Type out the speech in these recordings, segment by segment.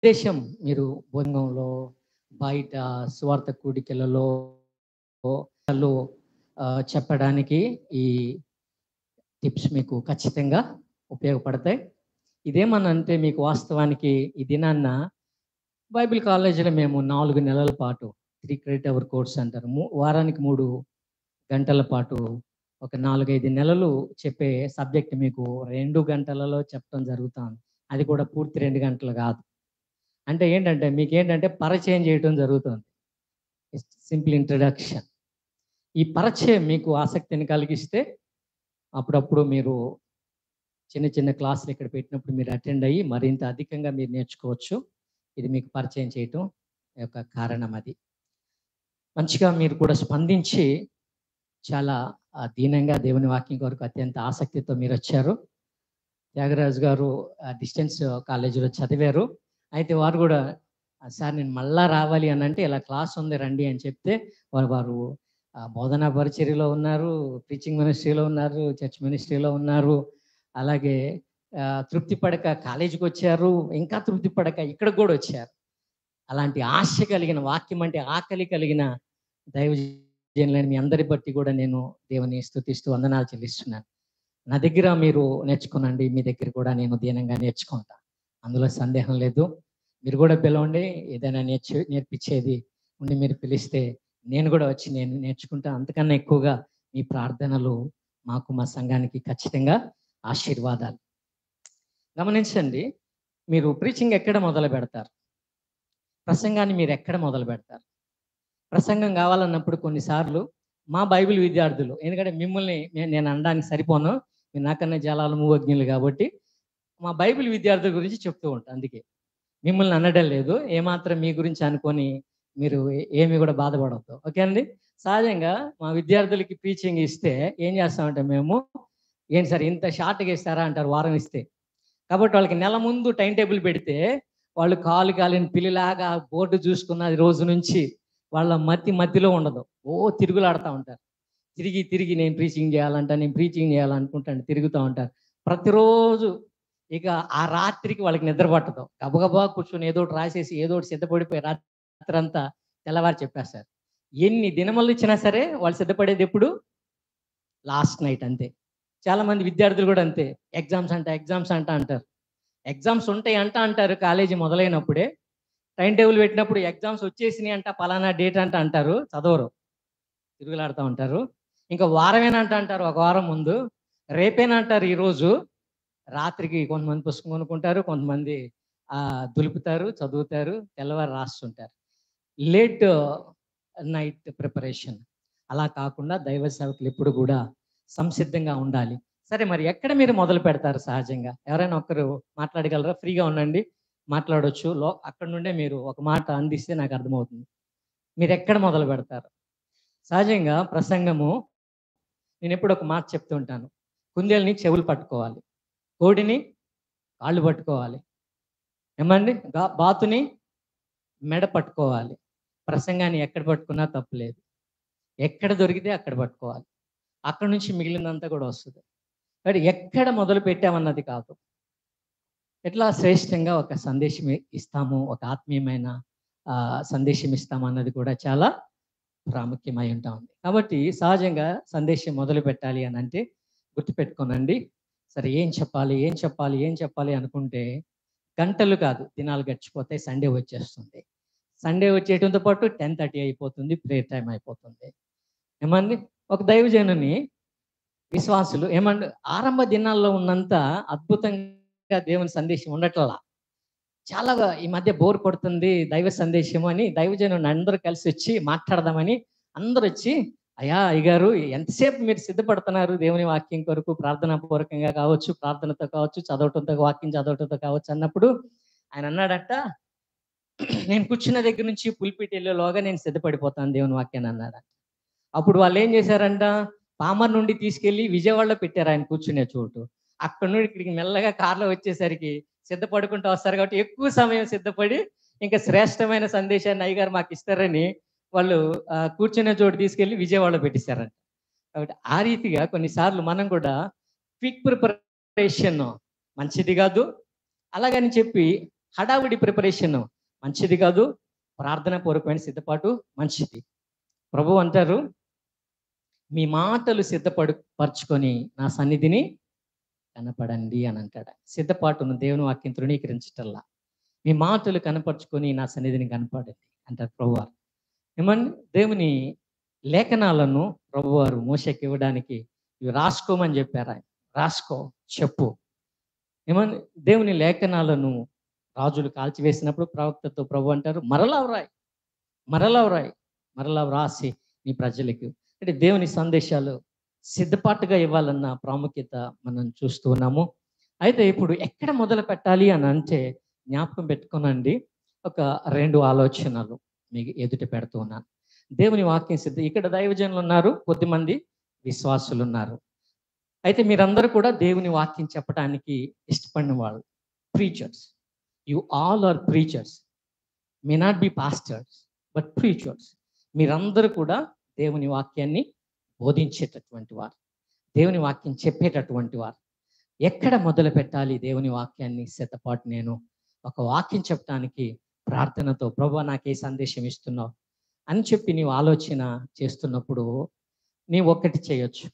ఉద్దేశం మీరు బృందంలో, బయట స్వార్థ కూడికలలో లో చెప్పడానికి ఈ టిప్స్ మీకు ఖచ్చితంగా ఉపయోగపడతాయి. ఇదేమనంటే మీకు వాస్తవానికి ఈ దినాన్న బైబిల్ కాలేజీలో మేము 4 నెలల పాటు 3 క్రెడిట్ అవర్ కోర్స్ అంటారు. వారానికి 3 గంటల పాటు ఒక 4, 5 నెలలు చెప్పే సబ్జెక్ట్ మీకు 2 గంటలలో చెప్పడం జరుగుతుంది. అది కూడా పూర్తి 2 గంటలు కాదు. అంటే ఏంటంటే మీకేంటంటే పరిచయం చేయటం జరుగుతుంది. Simple introduction. ఈ పరిచయం మీకు ఆసక్తిని కలిగిస్తే అప్పుడప్పుడు మీరు చిన్న చిన్న క్లాసులు ఇక్కడ పెట్టినప్పుడు మీరు అటెండ్ అయ్యి మరింత అధికంగా మీరు నేర్చుకోవచ్చు. ఇది మీకు పరిచయం చేయటం యొక్క కారణం అది. మంచిగా మీరు కూడా స్పందించి చాలా దీనంగా దేవుని వాక్యం కొరకు అత్యంత ఆసక్తితో మీరు వచ్చారు. త్యాగరాజు గారు డిస్టెన్స్ కాలేజీలో చదివారు. అయితే వారు కూడా సార్ నేను మళ్ళా రావాలి అని అంటే ఇలా క్లాస్ ఉంది రండి అని చెప్తే వారు బోధనా పరిచర్యలో ఉన్నారు, టీచింగ్ మినిస్ట్రీలో ఉన్నారు, చర్చ్ మినిస్ట్రీలో ఉన్నారు. అలాగే తృప్తి పడక కాలేజీకి వచ్చారు, ఇంకా తృప్తి పడక ఇక్కడికి కూడా వచ్చారు. అలాంటి ఆశ కలిగిన, వాక్యం అంటే ఆకలి కలిగిన దైవజనులని మీ అందరి బట్టి కూడా నేను దేవుని స్తుతిస్తూ వందనాలు చెల్లిస్తున్నాను. నా దగ్గర మీరు నేర్చుకోనండి, మీ దగ్గర కూడా నేను దీనంగా నేర్చుకుంటా, అందులో సందేహం లేదు. మీరు కూడా పిలవండి, ఏదైనా నేర్పించేది ఉండి మీరు పిలిస్తే నేను కూడా వచ్చి నేను నేర్చుకుంటా. అంతకన్నా ఎక్కువగా మీ ప్రార్థనలు మాకు మా సంఘానికి ఖచ్చితంగా ఆశీర్వాదాలు. గమనించండి, మీరు ప్రీచింగ్ ఎక్కడ మొదలు పెడతారు? ప్రసంగాన్ని మీరు ఎక్కడ మొదలు పెడతారు? ప్రసంగం కావాలన్నప్పుడు కొన్నిసార్లు మా బైబిల్ విద్యార్థులు, ఎందుకంటే మిమ్మల్ని నేను అనడానికి సరిపోను, మీరు నాకన్నా జలాలు మూవజ్ఞులు కాబట్టి మా బైబిల్ విద్యార్థుల గురించి చెప్తూ ఉంటాను. అందుకే మిమ్మల్ని అనడం లేదు, ఏమాత్రం మీ గురించి అనుకొని మీరు ఏమి కూడా బాధపడవద్దు. ఓకే అండి. సహజంగా మా విద్యార్థులకి ప్రీచింగ్ ఇస్తే ఏం చేస్తామంటే మేము, ఏంటి సార్ ఇంత షార్ట్గా ఇస్తారా అంటారు వారం ఇస్తే. కాబట్టి వాళ్ళకి నెల ముందు టైం టేబుల్ పెడితే వాళ్ళు కాలు కాలిన పిల్లిలాగా బోర్డు చూసుకున్న రోజు నుంచి వాళ్ళ మధ్యలో ఉండదు, తిరుగులాడుతూ ఉంటారు. తిరిగి నేను ప్రీచింగ్ చేయాలనుకుంటాను, తిరుగుతూ ఉంటారు ప్రతిరోజు. ఇక ఆ రాత్రికి వాళ్ళకి నిద్ర పట్టదు, గబగబా కూర్చొని ఏదో ఒకటి రాసేసి ఏదో ఒకటి సిద్ధపడిపోయి రాత్రి అంతా తెల్లవారు చెప్పేస్తారు. ఎన్ని దినములు ఇచ్చినా సరే వాళ్ళు సిద్ధపడేది ఎప్పుడు? లాస్ట్ నైట్ అంతే. చాలా మంది విద్యార్థులు కూడా అంతే, ఎగ్జామ్స్ అంట అంటారు. ఎగ్జామ్స్ ఉంటాయి అంటారు కాలేజీ మొదలైనప్పుడే. టైం టేబుల్ పెట్టినప్పుడు ఎగ్జామ్స్ వచ్చేసినాయి అంట, పలానా డేట్ అంటారు, చదవరు, తిరుగులాడుతూ ఉంటారు. ఇంకా వారమేనంట అంటారు, ఒక వారం ముందు రేపేనంటారు. ఈరోజు రాత్రికి కొంతమంది పుస్తకం కొనుక్కుంటారు, కొంతమంది దులుపుతారు, చదువుతారు, తెల్లవారు రాస్తుంటారు. Late night preparation. అలా కాకుండా దైవ సేవకులు ఎప్పుడు కూడా సంసిద్ధంగా ఉండాలి. సరే, మరి ఎక్కడ మీరు మొదలు పెడతారు? సహజంగా ఎవరైనా ఒకరు మాట్లాడగలరా? ఫ్రీగా ఉండండి, మాట్లాడవచ్చు. అక్కడ నుండే మీరు ఒక మాట అందిస్తే నాకు అర్థమవుతుంది. మీరు ఎక్కడ మొదలు పెడతారు? సహజంగా ప్రసంగము నేను ఎప్పుడు ఒక మాట చెప్తూ ఉంటాను, కుందేలుని చెవులు పట్టుకోవాలి, కోడిని కాళ్ళు పట్టుకోవాలి, ఏమండి బాతుని మెడ పట్టుకోవాలి. ప్రసంగాన్ని ఎక్కడ పట్టుకున్నా తప్పులేదు, ఎక్కడ దొరికితే అక్కడ పట్టుకోవాలి, అక్కడ నుంచి మిగిలినంతా కూడా వస్తుంది. కానీ ఎక్కడ మొదలు పెట్టామన్నది కాదు, ఎట్లా శ్రేష్టంగా ఒక సందేశం ఇస్తాము, ఒక ఆత్మీయమైన సందేశం ఇస్తాము అన్నది కూడా చాలా ప్రాముఖ్యమై ఉంటా ఉంది. కాబట్టి సహజంగా సందేశం మొదలు పెట్టాలి అని అంటే గుర్తుపెట్టుకోనండి. సరే, ఏం చెప్పాలి అనుకుంటే గంటలు కాదు, దినాలు గడిచిపోతాయి. సండే వచ్చేస్తుంది. సండే వచ్చేయడంతో పాటు 10:30 అయిపోతుంది, ప్రేయర్ టైం అయిపోతుంది. ఏమండి, ఒక దైవజనుని విశ్వాసులు ఆరంభ దినాల్లో ఉన్నంత అద్భుతంగా దేవుని సందేశం ఉండట్లా. చాలా ఈ మధ్య బోర్ కొడుతుంది దైవ సందేశం అని దైవజనుని అందరూ కలిసి వచ్చి మాట్లాడదామని అందరూ వచ్చి, అయ్యా అయ్యగారు ఎంతసేపు మీరు సిద్ధపడుతున్నారు దేవుని వాక్యం కొరకు, ప్రార్థనా పూర్వకంగా కావచ్చు, ప్రార్థనతో కావచ్చు, వాక్యం చదవటంతో కావచ్చు అన్నప్పుడు ఆయన అన్నాడట, నేను కూర్చున్న దగ్గర నుంచి పులిపిటి వెళ్ళేలోగా నేను సిద్ధపడిపోతాను దేవుని వాక్యాన్ని అన్నాడు. అప్పుడు వాళ్ళు ఏం చేశారంట, పామర్ నుండి తీసుకెళ్లి విజయవాడలో పెట్టారు ఆయన కూర్చునే చోటు. అక్కడ నుండి ఇక్కడికి మెల్లగా కార్లో వచ్చేసరికి సిద్ధపడుకుంటూ వస్తారు కాబట్టి ఎక్కువ సమయం సిద్ధపడి ఇంకా శ్రేష్టమైన సందేశాన్ని అయ్యగారు మాకు ఇస్తారని వాళ్ళు కూర్చునే చోటు తీసుకెళ్లి విజయవాడలో పెట్టిస్తారంట. కాబట్టి ఆ రీతిగా కొన్నిసార్లు మనం కూడా క్విక్ ప్రిపరేషన్ మంచిది కాదు. అలాగని చెప్పి హడావిడి ప్రిపరేషన్ మంచిది కాదు. ప్రార్థన పూర్వకమైన సిద్ధపాటు మంచిది. ప్రభు అంటారు, మీ మాటలు పరుచుకొని నా సన్నిధిని కనపడండి అని అంటాడు. సిద్ధపాటును దేవుని వాక్యం తృణీకరించటల్లా మీ మాటలు కనపరుచుకొని నా సన్నిధిని కనపడండి అంటారు ప్రభువారు. ఏమని దేవుని లేఖనాలను ప్రభువారు మోషేకి ఇవ్వడానికి ఇవి రాసుకోమని చెప్పారు. ఆయన రాసుకో, చెప్పు. ఏమని దేవుని లేఖనాలను రాజులు కాల్చివేసినప్పుడు ప్రవక్తతో ప్రభు అంటారు, మరలా వ్రాయి, మరలా వ్రాయి, మరలా వ్రాసి నీ ప్రజలకు. అంటే దేవుని సందేశాలు సిద్ధపాటుగా ఇవ్వాలన్న ప్రాముఖ్యత మనం చూస్తూ ఉన్నాము. అయితే ఇప్పుడు ఎక్కడ మొదలు పెట్టాలి అని అంటే జ్ఞాపకం పెట్టుకోనండి, ఒక 2 ఆలోచనలు మీకు ఎదుట పెడుతూ ఉన్నాను. దేవుని వాక్యం ఇక్కడ దైవజనులు ఉన్నారు, కొద్దిమంది విశ్వాసులు ఉన్నారు. అయితే మీరందరూ కూడా దేవుని వాక్యం చెప్పడానికి ఇష్టపడిన వాళ్ళు, preachers. You all are preachers. May not be pastors but preachers. మీరందరూ కూడా దేవుని వాక్యాన్ని బోధించేటటువంటి వారు, దేవుని వాక్యం చెప్పేటటువంటి వారు. ఎక్కడ మొదలు పెట్టాలి దేవుని వాక్యాన్ని సిద్ధపాటు? నేను ఒక వాక్యం చెప్పడానికి ప్రార్థనతో, ప్రభువా నాకు ఏ సందేశం ఇస్తున్నావు అని చెప్పి నీవు ఆలోచన చేస్తున్నప్పుడు నీవు ఒకటి చేయొచ్చు.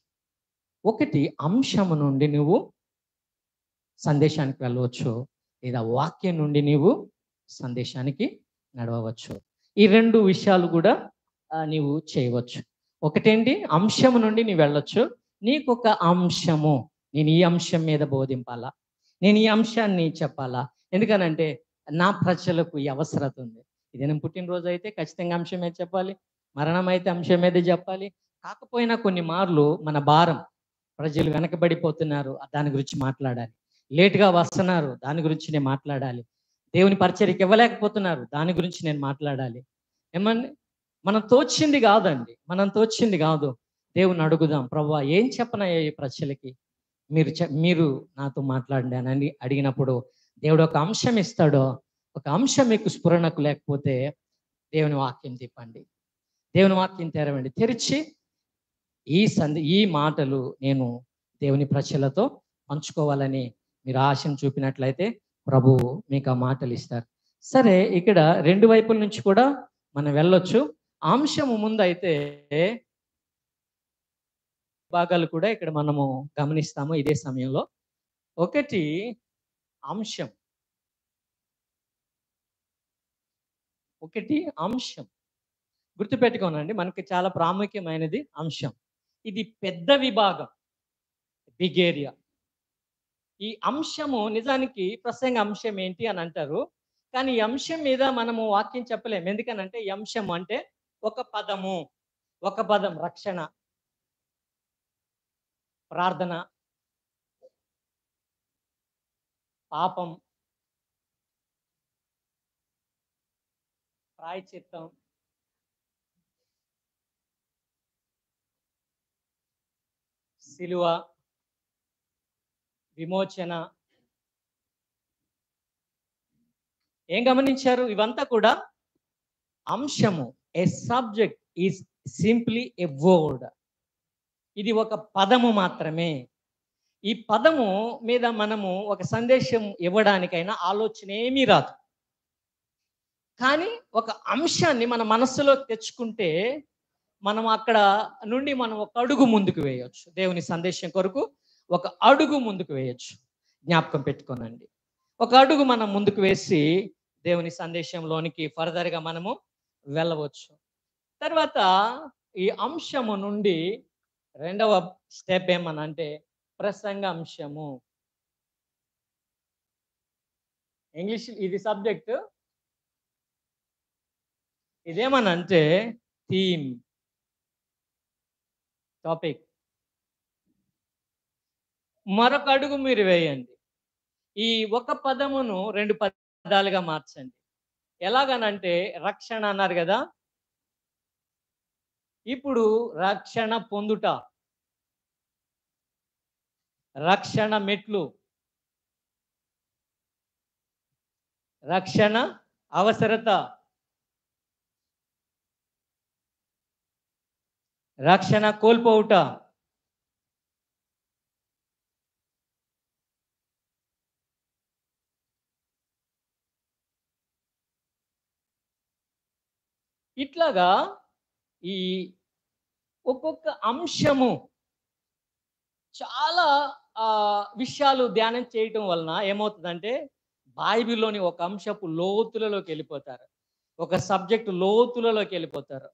ఒకటి, అంశము నుండి నువ్వు సందేశానికి వెళ్ళవచ్చు, లేదా వాక్యం నుండి నీవు సందేశానికి నడవవచ్చు. ఈ 2 విషయాలు కూడా నీవు చేయవచ్చు. ఒకటేంటి, అంశము నుండి నీవు వెళ్ళొచ్చు. నీకు ఒక అంశము, నేను ఈ అంశం మీద బోధింపాలా, నేను ఈ అంశాన్ని చెప్పాలా. ఎందుకనంటే నా ప్రజలకు ఈ అవసరత ఉంది. ఇదేనా పుట్టినరోజు అయితే ఖచ్చితంగా అంశం మీద చెప్పాలి, మరణం అయితే అంశం మీదే చెప్పాలి. కాకపోయినా కొన్ని మార్లు మన భారం, ప్రజలు వెనకబడిపోతున్నారు, దాని గురించి మాట్లాడాలి. లేటుగా వస్తున్నారు, దాని గురించి నేను మాట్లాడాలి. దేవుని పరిచర్యకి ఇవ్వలేకపోతున్నారు, దాని గురించి నేను మాట్లాడాలి. ఏమన్నా మనం తోచింది కాదండి, మనం తోచింది కాదు. దేవుని అడుగుదాం, ప్రభువా ఏం చెప్పనయ్యా ఈ ప్రజలకి, మీరు నాతో మాట్లాడండి అని అడిగినప్పుడు దేవుడు ఒక అంశం ఇస్తాడో. ఒక అంశం మీకు స్ఫురణకు లేకపోతే దేవుని వాక్యం తిప్పండి, దేవుని వాక్యం తెరవండి. తెరిచి ఈ మాటలు నేను దేవుని ప్రజలతో పంచుకోవాలని మీరు ఆశను చూపినట్లయితే ప్రభువు మీకు ఆ మాటలు ఇస్తారు. సరే, ఇక్కడ 2 వైపుల నుంచి కూడా మనం వెళ్ళొచ్చు. అంశము ముందు అయితే భాగాలు కూడా ఇక్కడ మనము గమనిస్తాము ఇదే సమయంలో. ఒకటి అంశం, గుర్తుపెట్టుకోనండి, మనకి చాలా ప్రాముఖ్యమైనది అంశం. ఇది పెద్ద విభాగం, బిగ్ ఏరియా. ఈ అంశము నిజానికి ప్రసంగ అంశం ఏంటి అని అంటారు, కానీ ఈ అంశం మీద మనము వాక్యం చెప్పలేము. ఎందుకనంటే ఈ అంశం అంటే ఒక పదం రక్షణ, ప్రార్థన, పాపం, ప్రాయశ్చిత్తం, సిలువ, విమోచన. ఏం గమనించారు? ఇవంతా కూడా అంశము. A subject is simply a word. ఇది ఒక పదము మాత్రమే. ఈ పదము మీద మనము ఒక సందేశం ఇవ్వడానికైనా ఆలోచన ఏమీ రాదు. కానీ ఒక అంశాన్ని మన మనస్సులో తెచ్చుకుంటే మనం అక్కడ నుండి మనం ఒక అడుగు ముందుకు వేయొచ్చు. దేవుని సందేశం కొరకు ఒక అడుగు ముందుకు వేయొచ్చు. జ్ఞాపకం పెట్టుకోనండి, ఒక అడుగు మనం ముందుకు వేసి దేవుని సందేశంలోనికి ఫర్దర్గా మనము వెళ్ళవచ్చు. తర్వాత ఈ అంశము నుండి 2వ స్టెప్ ఏమనంటే ప్రసంగ అంశము. ఇంగ్లీష్ ఇది సబ్జెక్ట్, ఇదేమనంటే థీమ్, టాపిక్. మరొక అడుగు మీరు వేయండి. ఈ ఒక పదమును 2 పదాలుగా మార్చండి. ఎలాగనంటే రక్షణ అన్నారు కదా, ఇప్పుడు రక్షణ పొందుట, రక్షణ మెట్లు, రక్షణ అవసరత, రక్షణ కోల్పోవుట, ఇట్లాగా ఈ ఒక్కొక్క అంశము చాలా విషయాలు ధ్యానం చేయటం వలన ఏమవుతుందంటే బైబిల్‌లోని ఒక అంశపు లోతులలోకి వెళ్ళిపోతారు. ఒక సబ్జెక్ట్ లోతులలోకి వెళ్ళిపోతారు.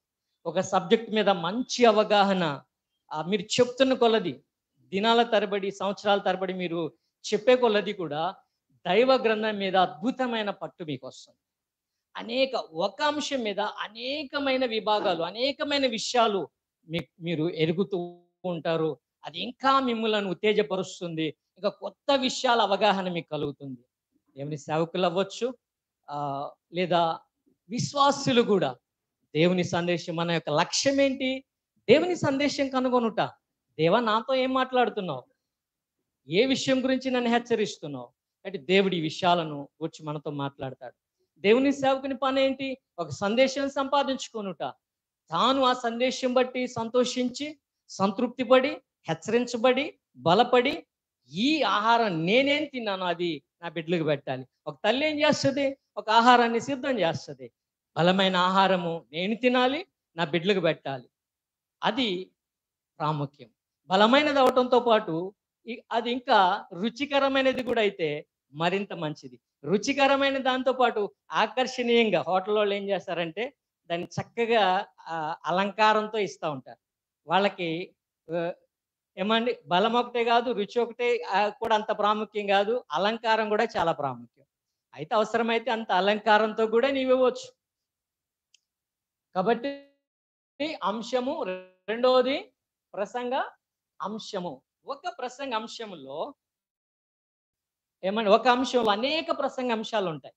ఒక సబ్జెక్ట్ మీద మంచి అవగాహన మీరు చెప్తున్న కొలది దినాల తరబడి, సంవత్సరాల తరబడి మీరు చెప్పే కొలది కూడా దైవ గ్రంథం మీద అద్భుతమైన పట్టు మీకొస్తుంది. ఒక అంశం మీద అనేకమైన విభాగాలు, అనేకమైన విషయాలు మీరు ఎరుగుతూ ఉంటారు. అది ఇంకా మిమ్మల్ని ఉత్తేజపరుస్తుంది. ఇంకా కొత్త విషయాల అవగాహన మీకు కలుగుతుంది. దేవుని సేవకులు అవ్వచ్చు, లేదా విశ్వాసులు కూడా. దేవుని సందేశం మన యొక్క లక్ష్యం ఏంటి? దేవుని సందేశం కనుగొనుట. దేవా, నాతో ఏం మాట్లాడుతున్నావు? ఏ విషయం గురించి నన్ను హెచ్చరిస్తున్నావు? అంటే దేవుడి విషయాలను వచ్చి మనతో మాట్లాడతాడు. దేవుని సేవకుని పని ఏంటి? ఒక సందేశం సంపాదించుకొనుట. తాను ఆ సందేశం బట్టి సంతోషించి, సంతృప్తి పడి, హెచ్చరించబడి, బలపడి, ఈ ఆహారం నేనేం తిన్నానో అది నా బిడ్డలకు పెట్టాలి. ఒక తల్లి ఏం చేస్తుంది? ఒక ఆహారాన్ని సిద్ధం చేస్తుంది. బలమైన ఆహారము నేను తినాలి, నా బిడ్డలకు పెట్టాలి. అది ప్రాముఖ్యం. బలమైనది అవటంతో పాటు అది ఇంకా రుచికరమైనది కూడా అయితే మరింత మంచిది. రుచికరమైన దాంతో పాటు ఆకర్షణీయంగా హోటల్‌లోళ్ళు ఏం చేస్తారంటే దాన్ని చక్కగా అలంకారంతో ఇస్తా ఉంటారు. వాళ్ళకి ఏమండి, బలం ఒకటే కాదు, రుచి ఒకటే కూడా అంత ప్రాముఖ్యం కాదు. అలంకారం కూడా చాలా ప్రాముఖ్యం. అయితే అవసరమైతే అంత అలంకారంతో కూడా నీవివ్వచ్చు. కాబట్టి అంశము, రెండవది ప్రసంగ అంశము. ఒక ప్రసంగ అంశంలో ఏమండి, ఒక అంశంలో అనేక ప్రసంగ అంశాలు ఉంటాయి.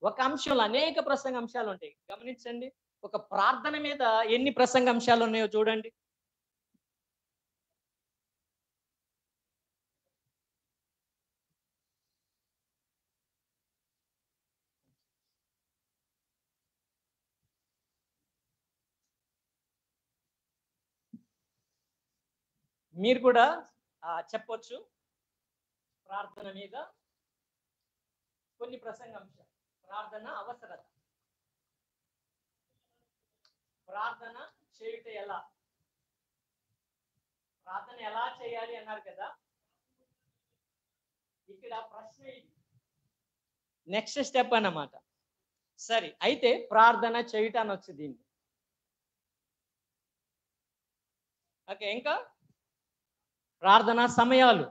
ఒక అంశంలో అనేక ప్రసంగ అంశాలు ఉంటాయి. గమనించండి, ఒక ప్రార్థన మీద ఎన్ని ప్రసంగ అంశాలు ఉన్నాయో చూడండి. మీరు కూడా చెప్పొచ్చు. ప్రార్థన మీద కొన్ని ప్రసంగ అంశాలు. ప్రార్థన అవసరత, ప్రార్థన చేయుట ఎలా, ప్రార్థన ఎలా చేయాలి అన్నారు కదా. ఇక్కడ ప్రశ్న ఇది, నెక్స్ట్ స్టెప్ అన్నమాట. సరే, అయితే ప్రార్థన చేయుట అనొచ్చు దీన్ని. ఓకే, ఇంకా ప్రార్థనా సమయాలు,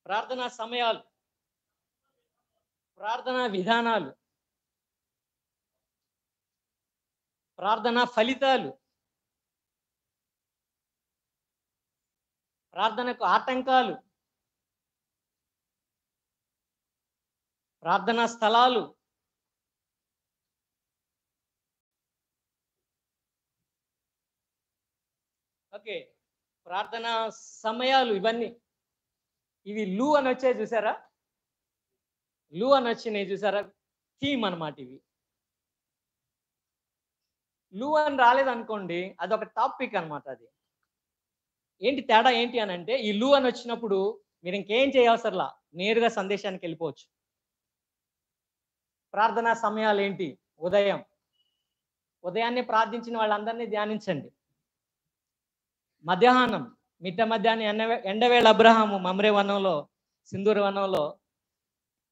ప్రార్థనా సమయాలు, ప్రార్థనా విధానాలు, ప్రార్థనా ఫలితాలు, ప్రార్థనకు ఆటంకాలు, ప్రార్థనా స్థలాలు, ఓకే, ప్రార్థనా సమయాలు, ఇవన్నీ. ఇవి లు అని వచ్చాయి చూసారా? లు అని వచ్చినాయి చూసారా? థీమ్ అన్నమాట ఇవి. లు అని రాలేదనుకోండి, అదొక టాపిక్ అన్నమాట. అది ఏంటి తేడా ఏంటి అని అంటే, ఈ లు అని వచ్చినప్పుడు మీరు ఇంకేం చేయవసరలా, నేరుగా సందేశానికి వెళ్ళిపోవచ్చు. ప్రార్థనా సమయాలు ఏంటి? ఉదయాన్నే ప్రార్థించిన వాళ్ళందరినీ ధ్యానించండి. మధ్యాహ్నం, మిట్ట మధ్యాహ్నం ఎండవేళ అబ్రహాము మమ్రే వనంలో, సింధూర వనంలో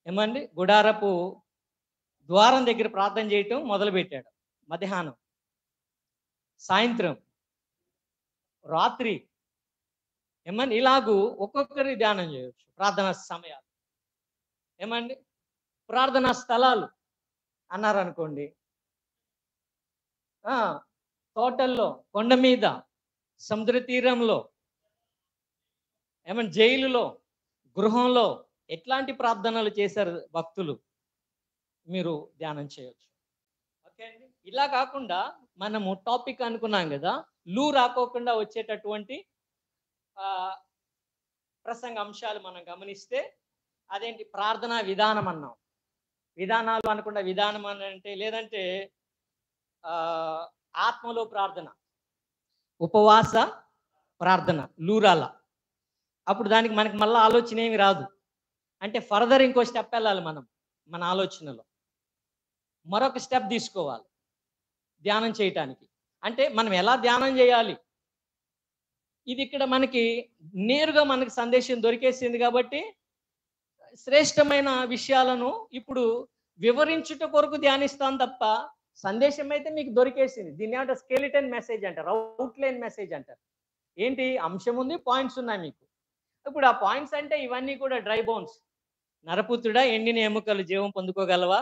ఏమండి, గుడారపు ద్వారం దగ్గర ప్రార్థన చేయటం మొదలుపెట్టాడు. మధ్యాహ్నం, సాయంత్రం, రాత్రి, ఏమండి, ఇలాగూ ఒక్కొక్కరి ధ్యానం చేయవచ్చు. ప్రార్థనా సమయాలు ఏమండి. ప్రార్థనా స్థలాలు అన్నారనుకోండి, తోటల్లో, కొండ మీద, సముద్ర తీరంలో, ఏమంటే జైలులో, గృహంలో ఎట్లాంటి ప్రార్థనలు చేశారు భక్తులు, మీరు ధ్యానం చేయొచ్చు. ఓకే అండి. ఇలా కాకుండా మనము టాపిక్ అనుకున్నాం కదా, లు రాకోకుండా వచ్చేటటువంటి ప్రసంగ అంశాలు మనం గమనిస్తే అదేంటి, ప్రార్థనా విధానం అన్నాం. విధానాలు అనకుండా విధానం అని అంటే, లేదంటే ఆత్మలో ప్రార్థన, ఉపవాస ప్రార్థన, లూరాల. అప్పుడు దానికి మనకి మళ్ళీ ఆలోచన ఏమి రాదు. అంటే ఫర్దర్ ఇంకో స్టెప్ వెళ్ళాలి మనం. మన ఆలోచనలో మరొక స్టెప్ తీసుకోవాలి. ధ్యానం చేయటానికి. అంటే మనం ఎలా ధ్యానం చేయాలి, ఇది ఇక్కడ మనకి నేరుగా మనకి సందేశం దొరికేసింది కాబట్టి శ్రేష్టమైన విషయాలను ఇప్పుడు వివరించుట కొరకు ధ్యానిస్తాం తప్ప సందేశం అయితే మీకు దొరికేసింది. దీన్ని ఏమంటారు, స్కెలిటన్ మెసేజ్ అంటారు, అవుట్లైన్ మెసేజ్ అంటారు. ఏంటి, అంశం ఉంది, పాయింట్స్ ఉన్నాయి మీకు. ఇప్పుడు ఆ పాయింట్స్ అంటే ఇవన్నీ కూడా డ్రై బోన్స్. నరపుత్రుడా, ఎండిన ఎముకలు జీవం పొందుకోగలవా?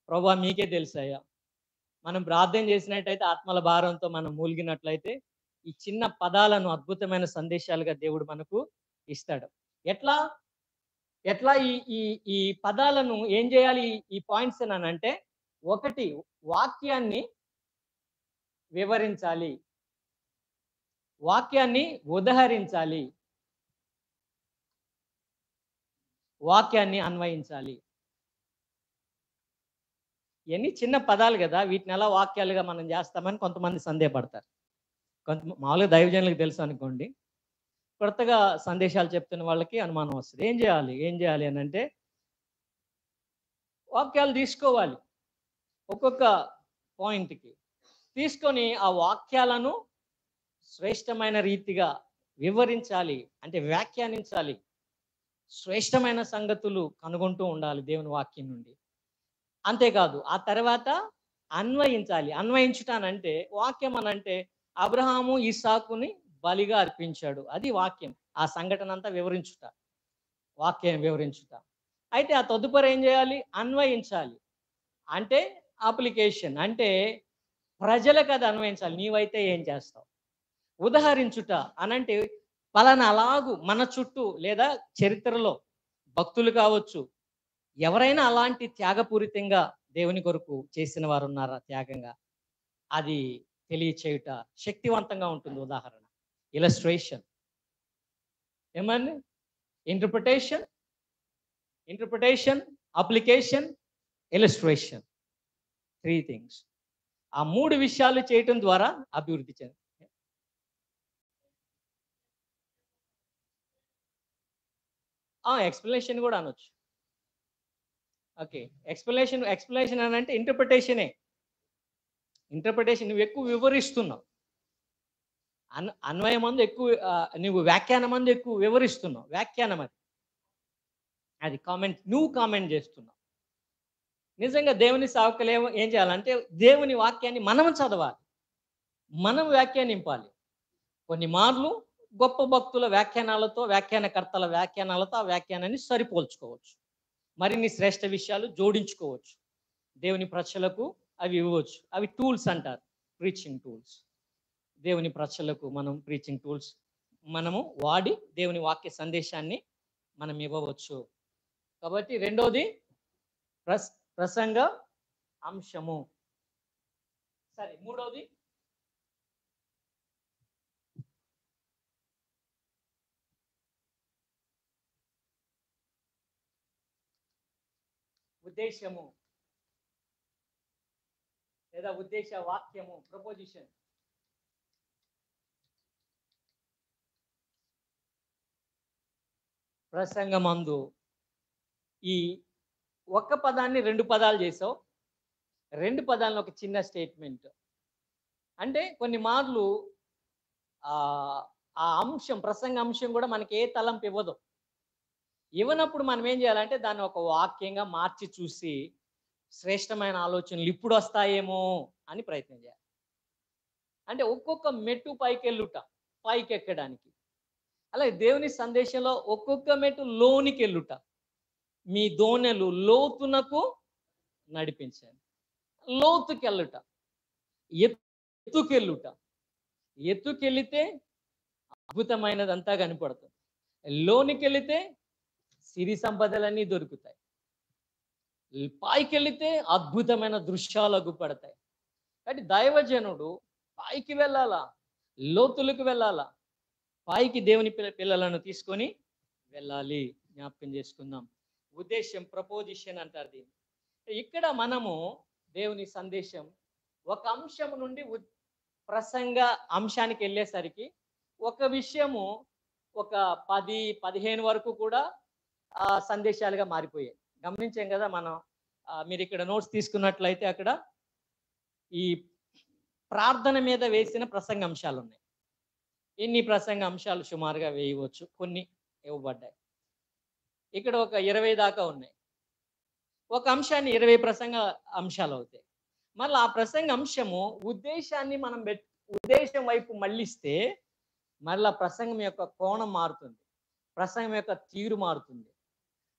ప్రభువా మీకే తెలుసయ్యా. మనం ప్రార్థన చేసినట్టయితే, ఆత్మల భారంతో మనం మూలిగినట్లయితే ఈ చిన్న పదాలను అద్భుతమైన సందేశాలుగా దేవుడు మనకు ఇస్తాడు. ఎట్లా ఎట్లా ఈ ఈ ఈ పదాలను ఏం చేయాలి, ఈ పాయింట్స్ అంటే, ఒకటి, వాక్యాన్ని వివరించాలి, వాక్యాన్ని ఉదహరించాలి, వాక్యాన్ని అన్వయించాలి. ఇవన్నీ చిన్న పదాలు కదా, వీటిని ఎలా వాక్యాలుగా మనం చేస్తామని కొంతమంది సందేహపడతారు. మామూలుగా దైవజనులకు తెలుసు అనుకోండి, కొత్తగా సందేశాలు చెప్తున్న వాళ్ళకి అనుమానం వస్తుంది. ఏం చేయాలి అని అంటే, వాక్యాలు తీసుకోవాలి, ఒక్కొక్క పాయింట్కి తీసుకొని ఆ వాక్యాలను శ్రేష్టమైన రీతిగా వివరించాలి, అంటే వ్యాఖ్యానించాలి. శ్రేష్టమైన సంగతులు కనుగొంటూ ఉండాలి దేవుని వాక్యం నుండి. అంతేకాదు ఆ తర్వాత అన్వయించాలి. అన్వయించుటానంటే, వాక్యం అనంటే అబ్రహాము ఇస్సాకుని బలిగా అర్పించాడు, అది వాక్యం. ఆ సంఘటన అంతా వివరించుట, వాక్యం వివరించుట. అయితే ఆ తదుపరి ఏం చేయాలి, అన్వయించాలి. అంటే అప్లికేషన్, అంటే ప్రజలకు అది అన్వయించాలి. నీవైతే ఏం చేస్తావు. ఉదహరించుట అనంటే, పలానా అలాగు మన చుట్టూ లేదా చరిత్రలో భక్తులు కావచ్చు, ఎవరైనా అలాంటి త్యాగపూరితంగా దేవుని కొరకు చేసిన వారు ఉన్నారా, త్యాగంగా, అది తెలియచేయుట శక్తివంతంగా ఉంటుంది. ఉదాహరణ, ఇలస్ట్రేషన్, ఏమని, ఇంటర్ప్రిటేషన్, అప్లికేషన్, ఇలస్ట్రేషన్, 3 థింగ్స్. ఆ 3 విషయాలు చేయటం ద్వారా అభివృద్ధి చెంది. ఎక్స్ప్లెనేషన్ కూడా అనొచ్చు. ఓకే, ఎక్స్ప్లెనేషన్ అని అంటే ఇంటర్ప్రిటేషనే. నువ్వు ఎక్కువ వివరిస్తున్నావు, అన్వయం మందు ఎక్కువ, నువ్వు వ్యాఖ్యానం మందు ఎక్కువ వివరిస్తున్నావు. వ్యాఖ్యానం అది కామెంట్, నువ్వు కామెంట్ చేస్తున్నావు. నిజంగా దేవుని సేవకులు ఏం చేయాలంటే, దేవుని వాక్యాన్ని మనం చదవాలి, మనం వ్యాఖ్యానింపాలి. కొన్ని మార్లు గొప్ప భక్తుల వ్యాఖ్యానాలతో, వ్యాఖ్యానకర్తల వ్యాఖ్యానాలతో ఆ వ్యాఖ్యానాన్ని సరిపోల్చుకోవచ్చు, మరిన్ని శ్రేష్ఠ విషయాలు జోడించుకోవచ్చు, దేవుని ప్రజలకు అవి ఇవ్వచ్చు. అవి టూల్స్ అంటారు, ప్రీచింగ్ టూల్స్. దేవుని ప్రజలకు మనం ప్రీచింగ్ టూల్స్ మనము వాడి దేవుని వాక్య సందేశాన్ని మనం ఇవ్వవచ్చు. కాబట్టి రెండోది ప్రసంగ అంశము. సరే, మూడోది ఉద్దేశము లేదా ఉద్దేశ వాక్యము, ప్రపోజిషన్. ప్రసంగమందు ఈ ఒక్క పదాన్ని 2 పదాలు చేసావు, 2 పదాలను ఒక చిన్న స్టేట్మెంట్. అంటే కొన్ని మార్లు ఆ అంశం, ప్రసంగ అంశం కూడా మనకి ఏ తలంపు ఇవ్వనప్పుడు మనం ఏం చేయాలంటే, దాన్ని ఒక వాక్యంగా మార్చి చూసి శ్రేష్టమైన ఆలోచనలు ఇప్పుడు వస్తాయేమో అని ప్రయత్నం చేయాలి. అంటే ఒక్కొక్క మెట్టు పైకి ఎక్కడానికి. అలాగే దేవుని సందేశంలో ఒక్కొక్క మెట్టు లోనికి వెళ్ళుట. మీ దోణెలు లోతునకు నడిపించండి. లోతుకెళ్ళుట, ఎత్తుకెళ్లితే అద్భుతమైనదంతా కనపడుతుంది. లోనికెళ్లితే సిరి సంపదలన్నీ దొరుకుతాయి. పైకెళ్లితే అద్భుతమైన దృశ్యాలు అగుపడతాయి. కాబట్టి దైవజనుడు పైకి వెళ్ళాలా, లోతులకు వెళ్ళాలా, పైకి దేవుని పిల్లలను తీసుకొని వెళ్ళాలి. జ్ఞాపకం చేసుకుందాం. ఉద్దేశం, ప్రపోజిషన్ అంటారు దీన్ని. ఇక్కడ మనము దేవుని సందేశం ఒక అంశం నుండి ప్రసంగ అంశానికి వెళ్ళేసరికి ఒక విషయము ఒక 10-15 వరకు కూడా సందేశాలుగా మారిపోయాయి. గమనించాం కదా మనం. మీరు ఇక్కడ నోట్స్ తీసుకున్నట్లయితే అక్కడ ఈ ప్రార్థన మీద వేసిన ప్రసంగ అంశాలు ఉన్నాయి. ఎన్ని ప్రసంగ అంశాలు సుమారుగా వేయవచ్చు, కొన్ని ఇవ్వబడ్డాయి. ఇక్కడ ఒక 20 దాకా ఉన్నాయి. ఒక అంశాన్ని 20 ప్రసంగ అంశాలు అవుతాయి. మళ్ళీ ఆ ప్రసంగ అంశము ఉద్దేశాన్ని మనం ఉద్దేశం వైపు మళ్ళిస్తే మళ్ళా ప్రసంగం యొక్క కోణం మారుతుంది, ప్రసంగం యొక్క తీరు మారుతుంది.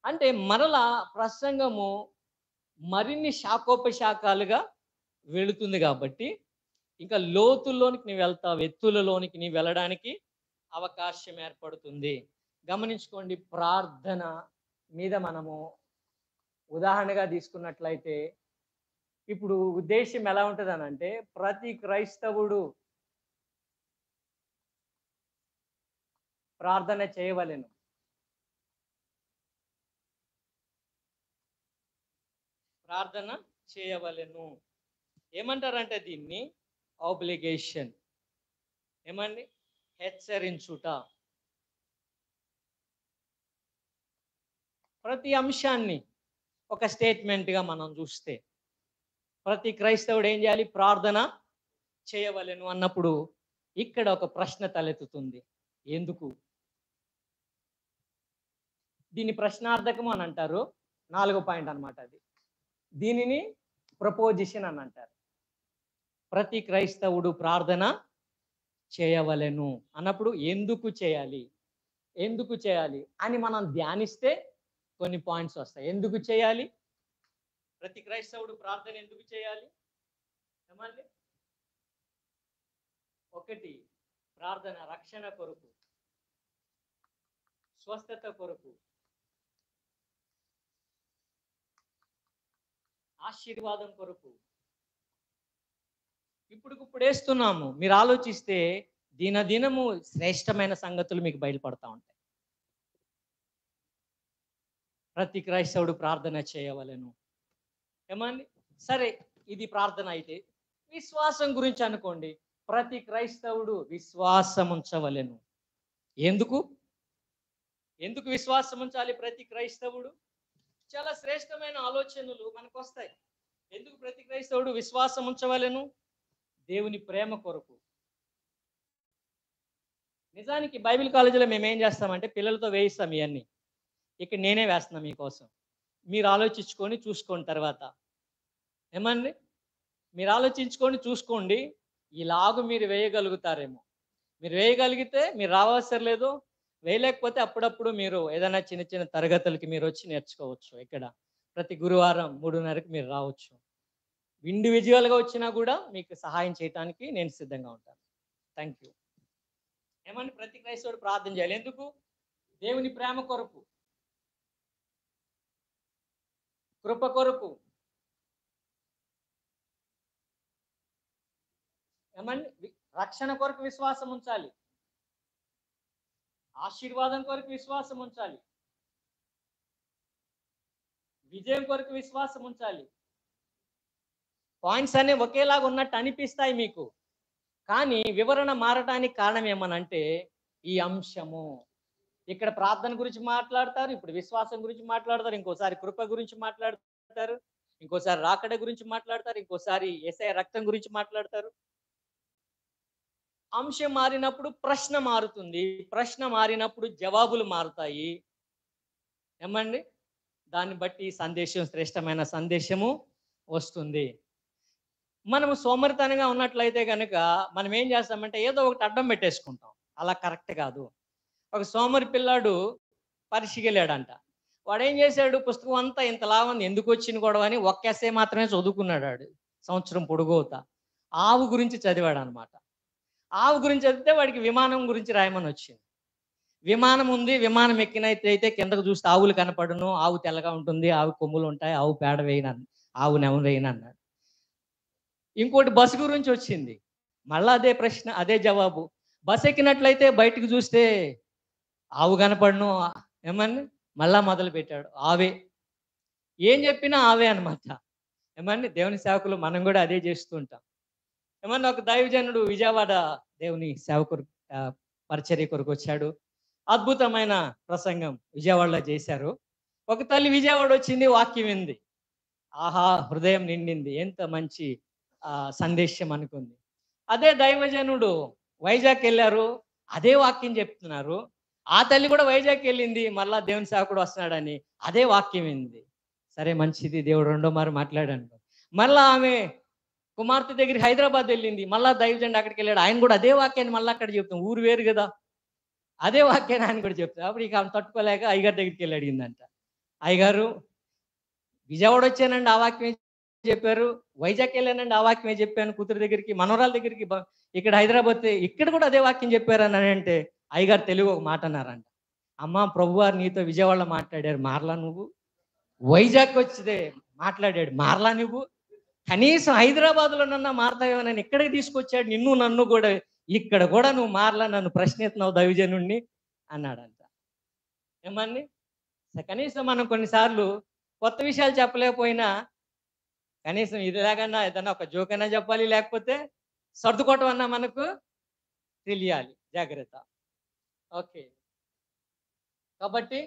అంటే మరలా ప్రసంగము మరిన్ని శాఖోపశాఖలుగా వెళుతుంది. కాబట్టి ఇంకా లోతుల్లోనికి నీవు వెళ్తావు, ఎత్తులలోనికి నీవు వెళ్ళడానికి అవకాశం ఏర్పడుతుంది. గమనించుకోండి, ప్రార్థన మీద మనము ఉదాహరణగా తీసుకున్నట్లయితే ఇప్పుడు ఉద్దేశం ఎలా ఉంటుంది అని అంటే, ప్రతి క్రైస్తవుడు ప్రార్థన చేయవలెను. ప్రార్థన చేయవలెను ఏమంటారంటే దీన్ని ఆబ్లిగేషన్. ఏమండి? హెచ్చరించుట. ప్రతి అంశాన్ని ఒక స్టేట్మెంట్గా మనం చూస్తే ప్రతి క్రైస్తవుడు ఏం చేయాలి? ప్రార్థన చేయవలెను అన్నప్పుడు ఇక్కడ ఒక ప్రశ్న తలెత్తుతుంది. ఎందుకు? దీన్ని ప్రశ్నార్థకము అని అంటారు. 4వ పాయింట్ అన్నమాట అది. దీనిని ప్రపోజిషన్ అని అంటారు. ప్రతి క్రైస్తవుడు ప్రార్థన చేయవలెను అన్నప్పుడు ఎందుకు చేయాలి, ఎందుకు చేయాలి అని మనం ధ్యానిస్తే కొన్ని పాయింట్స్ వస్తాయి. ఎందుకు చేయాలి? ప్రతి క్రైస్తవుడు ప్రార్థన ఎందుకు చేయాలి? ఏమండి? 1, ప్రార్థన రక్షణ కొరకు, స్వస్థత కొరకు, ఆశీర్వాదం కొరకు. ఇప్పుడు వేస్తున్నాము. మీరు ఆలోచిస్తే దినదినము శ్రేష్టమైన సంగతులు మీకు బయలుపడతా ఉంటాయి. ప్రతి క్రైస్తవుడు ప్రార్థన చేయవలెను. ఏమండి? సరే, ఇది ప్రార్థన అయితే విశ్వాసం గురించి అనుకోండి. ప్రతి క్రైస్తవుడు విశ్వాసం ఉంచవలెను. ఎందుకు? ఎందుకు విశ్వాసం ఉంచాలి ప్రతి క్రైస్తవుడు? చాలా శ్రేష్టమైన ఆలోచనలు మనకు వస్తాయి. ఎందుకు ప్రతి క్రైస్తవుడు విశ్వాసం ఉంచవలెను? దేవుని ప్రేమ కొరకు. నిజానికి బైబిల్ కాలేజీలో మేము ఏం చేస్తామంటే పిల్లలతో వేయిస్తాం ఇవన్నీ. ఇక్కడ నేనే వేస్తున్నా మీకోసం. మీరు ఆలోచించుకొని చూసుకోండి తర్వాత. ఏమండి? మీరు ఆలోచించుకొని చూసుకోండి. ఇలాగూ మీరు వేయగలుగుతారేమో. మీరు వేయగలిగితే మీరు రావసరం లేదు. వేయలేకపోతే అప్పుడప్పుడు మీరు ఏదైనా చిన్న చిన్న తరగతులకి మీరు వచ్చి నేర్చుకోవచ్చు. ఇక్కడ ప్రతి గురువారం 3:30కి మీరు రావచ్చు. ఇండివిజువల్గా వచ్చినా కూడా మీకు సహాయం చేయడానికి నేను సిద్ధంగా ఉంటాను. Thank you. ఏమండి? ప్రతి క్రైస్తవుడు ప్రార్థన చేయాలి. ఎందుకు? దేవుని ప్రేమ కొరకు, కృప కొరకు. ఏమండి? రక్షణ కొరకు విశ్వాసం ఉంచాలి, ఆశీర్వాదం కొరకు విశ్వాసం ఉంచాలి, విజయం కొరకు విశ్వాసం ఉంచాలి. పాయింట్స్ అన్నీ ఒకేలాగా ఉన్నట్టు అనిపిస్తాయి మీకు, కానీ వివరణ మారటానికి కారణం ఏమనంటే ఈ అంశము. ఇక్కడ ప్రార్థన గురించి మాట్లాడతారు, ఇప్పుడు విశ్వాసం గురించి మాట్లాడతారు, ఇంకోసారి కృప గురించి మాట్లాడతారు, ఇంకోసారి రాకడ గురించి మాట్లాడతారు, ఇంకోసారి యేసయ్య రక్తం గురించి మాట్లాడతారు. అంశం మారినప్పుడు ప్రశ్న మారుతుంది, ప్రశ్న మారినప్పుడు జవాబులు మారుతాయి. ఏమండి? దాన్ని బట్టి సందేశం, శ్రేష్టమైన సందేశము వస్తుంది. మనము సోమరితనంగా ఉన్నట్లయితే కనుక మనం ఏం చేస్తామంటే ఏదో ఒకటి అడ్డం పెట్టేసుకుంటాం. అలా కరెక్ట్ కాదు. ఒక సోమరి పిల్లాడు పరీక్షకి వెళ్ళాడంట. వాడు ఏం చేశాడు? పుస్తకం అంతా ఇంతలా ఉంది, ఎందుకు వచ్చిన గొడవ అని ఒక్క ఎస్సే మాత్రమే చదువుకున్నాడు. వాడు సంవత్సరం పొడుగవుతా ఆవు గురించి చదివాడు అనమాట. ఆవు గురించి చదివితే వాడికి విమానం గురించి రాయమని వచ్చింది. విమానం ఉంది, విమానం ఎక్కినైతే కిందకు చూస్తే ఆవులు కనపడును, ఆవు తెల్లగా ఉంటుంది, ఆవు కొమ్ములు ఉంటాయి, ఆవు పేడ వేయను, ఆవు నెవరు వేయను అన్నాడు. ఇంకోటి బస్సు గురించి వచ్చింది, మళ్ళా అదే ప్రశ్న, అదే జవాబు. బస్సు ఎక్కినట్లయితే బయటకు చూస్తే ఆవు కనపడను. ఏమని మళ్ళా మొదలు పెట్టాడు, ఆవే. ఏం చెప్పినా ఆవే అనమాట. ఏమండి? దేవుని సేవకులు మనం కూడా అదే చేస్తూ ఉంటాం. ఏమన్నా ఒక దైవజనుడు విజయవాడ దేవుని సేవకుడు పరిచర్య కొరకు వచ్చాడు. అద్భుతమైన ప్రసంగం విజయవాడలో చేశారు. ఒక తల్లి విజయవాడ వచ్చింది, వాక్యం వింది. ఆహా, హృదయం నిండింది, ఎంత మంచి సందేశం అనుకుంది. అదే దైవజనుడు వైజాగ్ వెళ్ళారు, అదే వాక్యం చెప్తున్నారు. ఆ తల్లి కూడా వైజాగ్ వెళ్ళింది, మళ్ళా దేవుని సేవకుడు వస్తున్నాడని అదే వాక్యం వింది. సరే మంచిది, దేవుడు రెండో మారు మాట్లాడాను. మళ్ళా ఆమె కుమార్తె దగ్గరికి హైదరాబాద్ వెళ్ళింది, మళ్ళా దైవజనుడు అక్కడికి వెళ్ళాడు, ఆయన కూడా అదే వాక్యాన్ని మళ్ళీ అక్కడ చెప్తాం. ఊరు వేరు కదా, అదే వాక్యాన్ని ఆయన కూడా చెప్తాడు. అప్పుడు ఇక ఆమె తట్టుకోలేక అయ్యగారి దగ్గరికి వెళ్ళి అడిగిందంట. అయ్యగారు, విజయవాడ వచ్చానండి, ఆ వాక్యమే చెప్పారు. వైజాగ్ వెళ్ళానండి, ఆ వాక్యమే చెప్పాను కూతురు దగ్గరికి, మనవరాల దగ్గరికి. ఇక్కడ హైదరాబాద్ ఇక్కడ కూడా అదే వాక్యం చెప్పారు అని అంటే అయ్యగారు తెలుగు ఒక మాట అన్నారంట. అమ్మా, ప్రభువారు నీతో విజయవాడలో మాట్లాడారు, మారలా నువ్వు? వైజాగ్ వచ్చితే మాట్లాడాడు, మారలా నువ్వు? కనీసం హైదరాబాద్లోనన్నా మారతావేమోనని ఇక్కడికి తీసుకొచ్చాడు నిన్ను నన్ను కూడా, ఇక్కడ కూడా నువ్వు మారలా, నన్ను ప్రశ్నిస్తున్నావు దైవజనుణ్ణి అన్నాడంట. ఏమని? కనీసం మనం కొన్నిసార్లు కొత్త విషయాలు చెప్పలేకపోయినా కనీసం ఇదిలాగన్నా ఏదన్నా ఒక జోక్ అయినా చెప్పాలి, లేకపోతే సర్దుకోవటం అన్నా మనకు తెలియాలి. జాగ్రత్త. ఓకే, కాబట్టి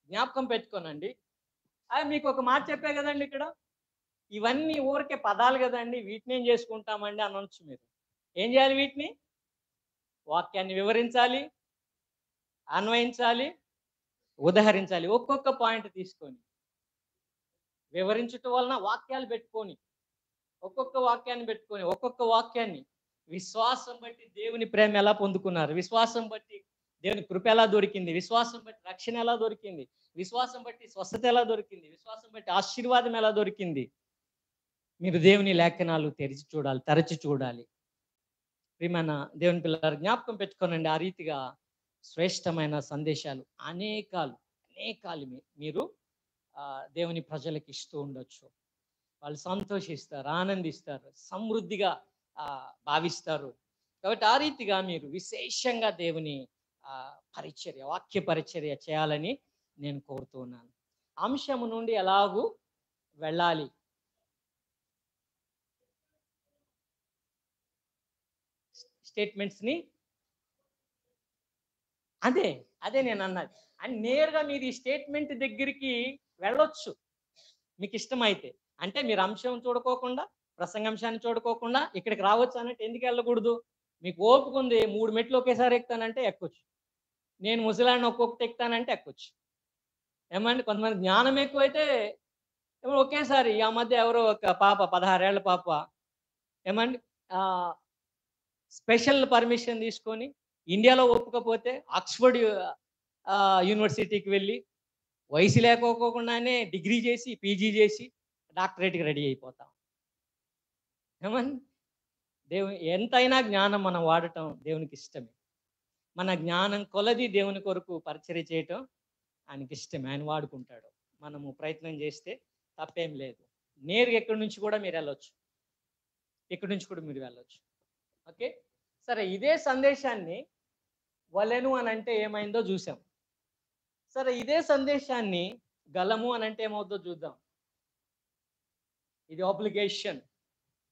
జ్ఞాపకం పెట్టుకోనండి. మీకు ఒక మాట చెప్పే కదండి ఇక్కడ, ఇవన్నీ ఊరికే పదాలు కదండి, వీటిని ఏం చేసుకుంటామండి అనొచ్చు మీరు. ఏం చేయాలి? వీటిని వాక్యాన్ని వివరించాలి, అన్వయించాలి, ఉదహరించాలి. ఒక్కొక్క పాయింట్ తీసుకొని వివరించటం వలన వాక్యాలు పెట్టుకొని, ఒక్కొక్క వాక్యాన్ని పెట్టుకొని, ఒక్కొక్క వాక్యాన్ని విశ్వాసం బట్టి దేవుని ప్రేమ ఎలా పొందుకున్నారు, విశ్వాసం బట్టి దేవుని కృప ఎలా దొరికింది, విశ్వాసం బట్టి రక్షణ ఎలా దొరికింది, విశ్వాసం బట్టి స్వస్థత ఎలా దొరికింది, విశ్వాసం బట్టి ఆశీర్వాదం ఎలా దొరికింది, మీరు దేవుని లేఖనాలు తరచి చూడాలి. ప్రియమైన దేవుని పిల్లలు జ్ఞాపకం పెట్టుకోనండి. ఆ రీతిగా శ్రేష్టమైన సందేశాలు అనేకాలు మీరు దేవుని ప్రజలకు ఇస్తూ ఉండొచ్చు. వాళ్ళు సంతోషిస్తారు, ఆనందిస్తారు, సమృద్ధిగా భావిస్తారు. కాబట్టి ఆ రీతిగా మీరు విశేషంగా దేవుని వాక్య పరిచర్య చేయాలని నేను కోరుతూ ఉన్నాను. అంశము నుండి ఎలాగూ వెళ్ళాలి. స్టేట్మెంట్స్ని అదే నేను అన్నది. అని నేరుగా మీరు ఈ స్టేట్మెంట్ దగ్గరికి వెళ్ళొచ్చు మీకు ఇష్టమైతే. అంటే మీరు అంశం చూడుకోకుండా, ప్రసంగాంశాన్ని చూడుకోకుండా ఇక్కడికి రావచ్చు అన్నట్టు ఎందుకు వెళ్ళకూడదు? మీకు ఓపిక ఉంది, 3 మెట్లు ఒకేసారి ఎక్కుతానంటే ఎక్కొచ్చు. నేను ముసలాన్ని ఒక్కొక్కటి ఎక్కుతానంటే ఎక్కొచ్చు. ఏమండి, కొంతమంది జ్ఞానం ఎక్కువైతే ఒకేసారి. ఆ మధ్య ఎవరో ఒక పాప, 16 ఏళ్ల పాప, ఏమండి, స్పెషల్ పర్మిషన్ తీసుకొని ఇండియాలో ఒప్పుకపోతే ఆక్స్ఫర్డ్ యూనివర్సిటీకి వెళ్ళి వయసు లేకపోకుండానే డిగ్రీ చేసి, పీజీ చేసి, డాక్టరేట్కి రెడీ అయిపోతాం. ఏమని, ఎంతైనా జ్ఞానం మనం వాడటం దేవునికి ఇష్టమే. మన జ్ఞానం కొలది దేవుని కొరకు పరిచర్య చేయటం ఆయనకి ఇష్టమే, ఆయన వాడుకుంటాడు. మనము ప్రయత్నం చేస్తే తప్పేం లేదు. నేరుగా ఎక్కడి నుంచి కూడా మీరు వెళ్ళొచ్చు, ఇక్కడి నుంచి కూడా మీరు వెళ్ళొచ్చు. ఓకే, సరే. ఇదే సందేశాన్ని వలెను అని అంటే ఏమైందో చూసాం. సరే, ఇదే సందేశాన్ని గలము అని అంటే ఏమవుతుందో చూద్దాం. ఇది ఆబ్లిగేషన్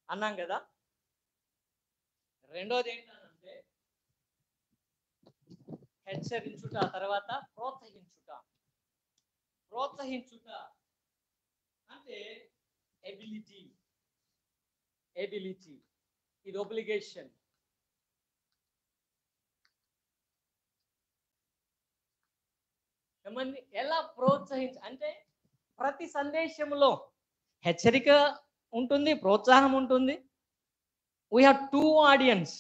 అన్నాం కదా. రెండోది ఏంటంటే హెచ్చరించుట, తర్వాత ప్రోత్సహించుట. ప్రోత్సహించుట అంటే ఎబిలిటీ. ఇది ఆబ్లిగేషన్. ఏమని, ఎలా అంటే ప్రతి సందేశంలో హెచ్చరిక ఉంటుంది, ప్రోత్సాహం ఉంటుంది. We have 2 audience.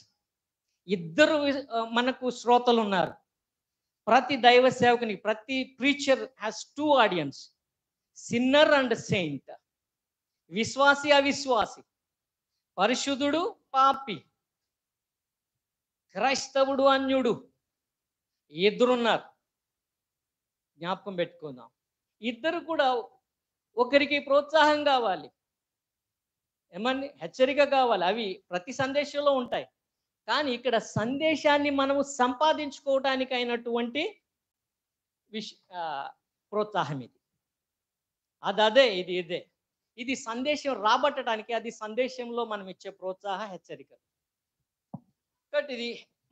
ఇద్దరు మనకు శ్రోతలు ఉన్నారు. ప్రతి దైవ సేవకునికి, ప్రతి preacher has 2 audience, sinner and Saint. విశ్వాసి, అవిశ్వాసి, పరిశుద్ధుడు, పాపి, క్రైస్తవుడు, అన్యుడు, ఇద్దరున్నారు. జ్ఞాపకం పెట్టుకుందాం. ఇద్దరు కూడా ఒకరికి ప్రోత్సాహం కావాలి, ఏమని, హెచ్చరిక కావాలి. అవి ప్రతి సందేశంలో ఉంటాయి. కానీ ఇక్కడ సందేశాన్ని మనము సంపాదించుకోవటానికి అయినటువంటి ప్రోత్సాహం ఇది. ఇది సందేశం రాబట్టడానికి, అది సందేశంలో మనం ఇచ్చే ప్రోత్సాహ హెచ్చరిక. కాబట్టి ఇది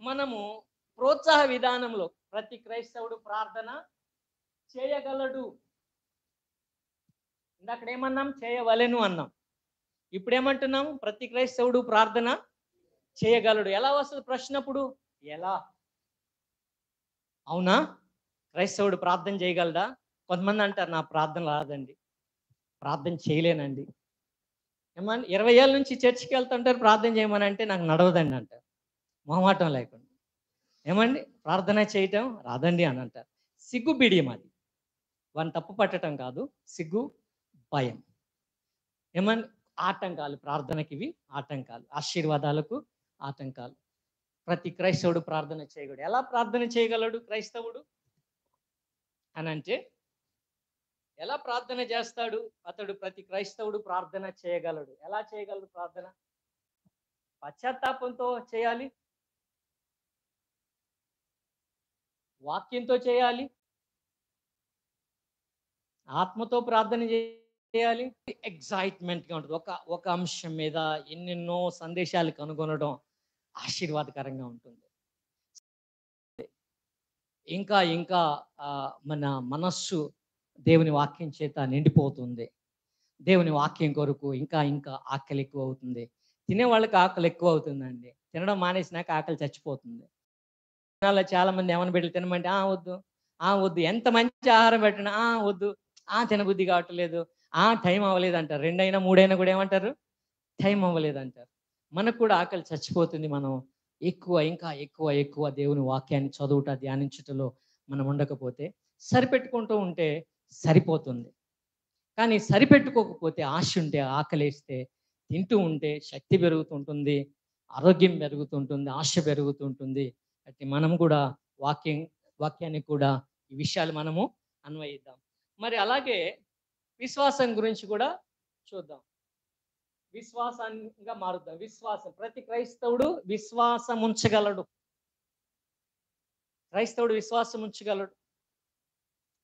మనము ప్రోత్సాహ విధానంలో ప్రతి క్రైస్తవుడు ప్రార్థన చేయగలడు. ఇందాక ఏమన్నాం? చేయవలెను అన్నాం. ఇప్పుడు ఏమంటున్నాం? ప్రతి క్రైస్తవుడు ప్రార్థన చేయగలడు. ఎలా వస్తుంది ప్రశ్న అప్పుడు? ఎలా? అవునా? క్రైస్తవుడు ప్రార్థన చేయగలడా? కొంతమంది అంటారు, నా ప్రార్థన రాదండి, ప్రార్థన చేయలేనండి. ఏమని 20 ఏళ్ళ నుంచి చర్చికి వెళ్తుంటారు, ప్రార్థన చేయమని అంటే నాకు నడవదండి అంటారు, మొహమాటం లేకుండా. ఏమండి, ప్రార్థన చేయటం రాదండి అని అంటారు. సిగ్గు బిడియం అది. వాడిని తప్పు పట్టడం కాదు, సిగ్గు, భయం. ఏమని, ఆటంకాలు, ప్రార్థనకి ఇవి ఆటంకాలు, ఆశీర్వాదాలకు ఆటంకాలు. ప్రతి క్రైస్తవుడు ప్రార్థన చేయగలడు. ఎలా ప్రార్థన చేయగలడు క్రైస్తవుడు అని అంటే, ఎలా ప్రార్థన చేస్తాడు అతడు? ప్రతి క్రైస్తవుడు ప్రార్థన చేయగలడు. ఎలా చేయగలడు ప్రార్థన? పశ్చాత్తాపంతో చేయాలి, వాక్యంతో చేయాలి, ఆత్మతో ప్రార్థన చేయాలి. ఎగ్జైట్మెంట్గా ఉంటుంది. ఒక ఒక అంశం మీద ఎన్నెన్నో సందేశాలు కనుగొనడం ఆశీర్వాదకరంగా ఉంటుంది. ఇంకా ఇంకా మన మనస్సు దేవుని వాక్యం చేత నిండిపోతుంది. దేవుని వాక్యం కొరకు ఇంకా ఇంకా ఆకలి ఎక్కువ అవుతుంది. తినే వాళ్ళకి ఆకలి ఎక్కువ అవుతుందండి. తినడం మానేసినాక ఆకలి చచ్చిపోతుంది. చాలా మంది ఏమన్నా పెట్టి తినమంటే వద్దు, వద్దు. ఎంత మంచి ఆహారం పెట్టినా వద్దు, తినబుద్ధి కావట్లేదు, టైం అవ్వలేదు అంటారు. 2 అయినా 3 అయినా కూడా ఏమంటారు? టైం అవ్వలేదు అంటారు. మనకు కూడా ఆకలి చచ్చిపోతుంది. మనం ఎక్కువ, ఇంకా ఎక్కువ ఎక్కువ దేవుని వాక్యాన్ని చదువుట, ధ్యానించుటలో మనం ఉండకపోతే, సరిపెట్టుకుంటూ ఉంటే సరిపోతుంది. కానీ సరిపెట్టుకోకపోతే, ఆశ ఉంటే, ఆకలేస్తే, తింటూ ఉంటే శక్తి పెరుగుతుంటుంది, ఆరోగ్యం పెరుగుతుంటుంది, ఆశ పెరుగుతుంటుంది. అయితే మనం కూడా వాక్యానికి కూడా ఈ విషయాలు మనము అన్వయిద్దాం. మరి అలాగే విశ్వాసం గురించి కూడా చూద్దాం. విశ్వాసంగా మారుద్దాం. విశ్వాసం, ప్రతి క్రైస్తవుడు విశ్వాసం ఉంచగలడు. క్రైస్తవుడు విశ్వాసం ఉంచగలడు.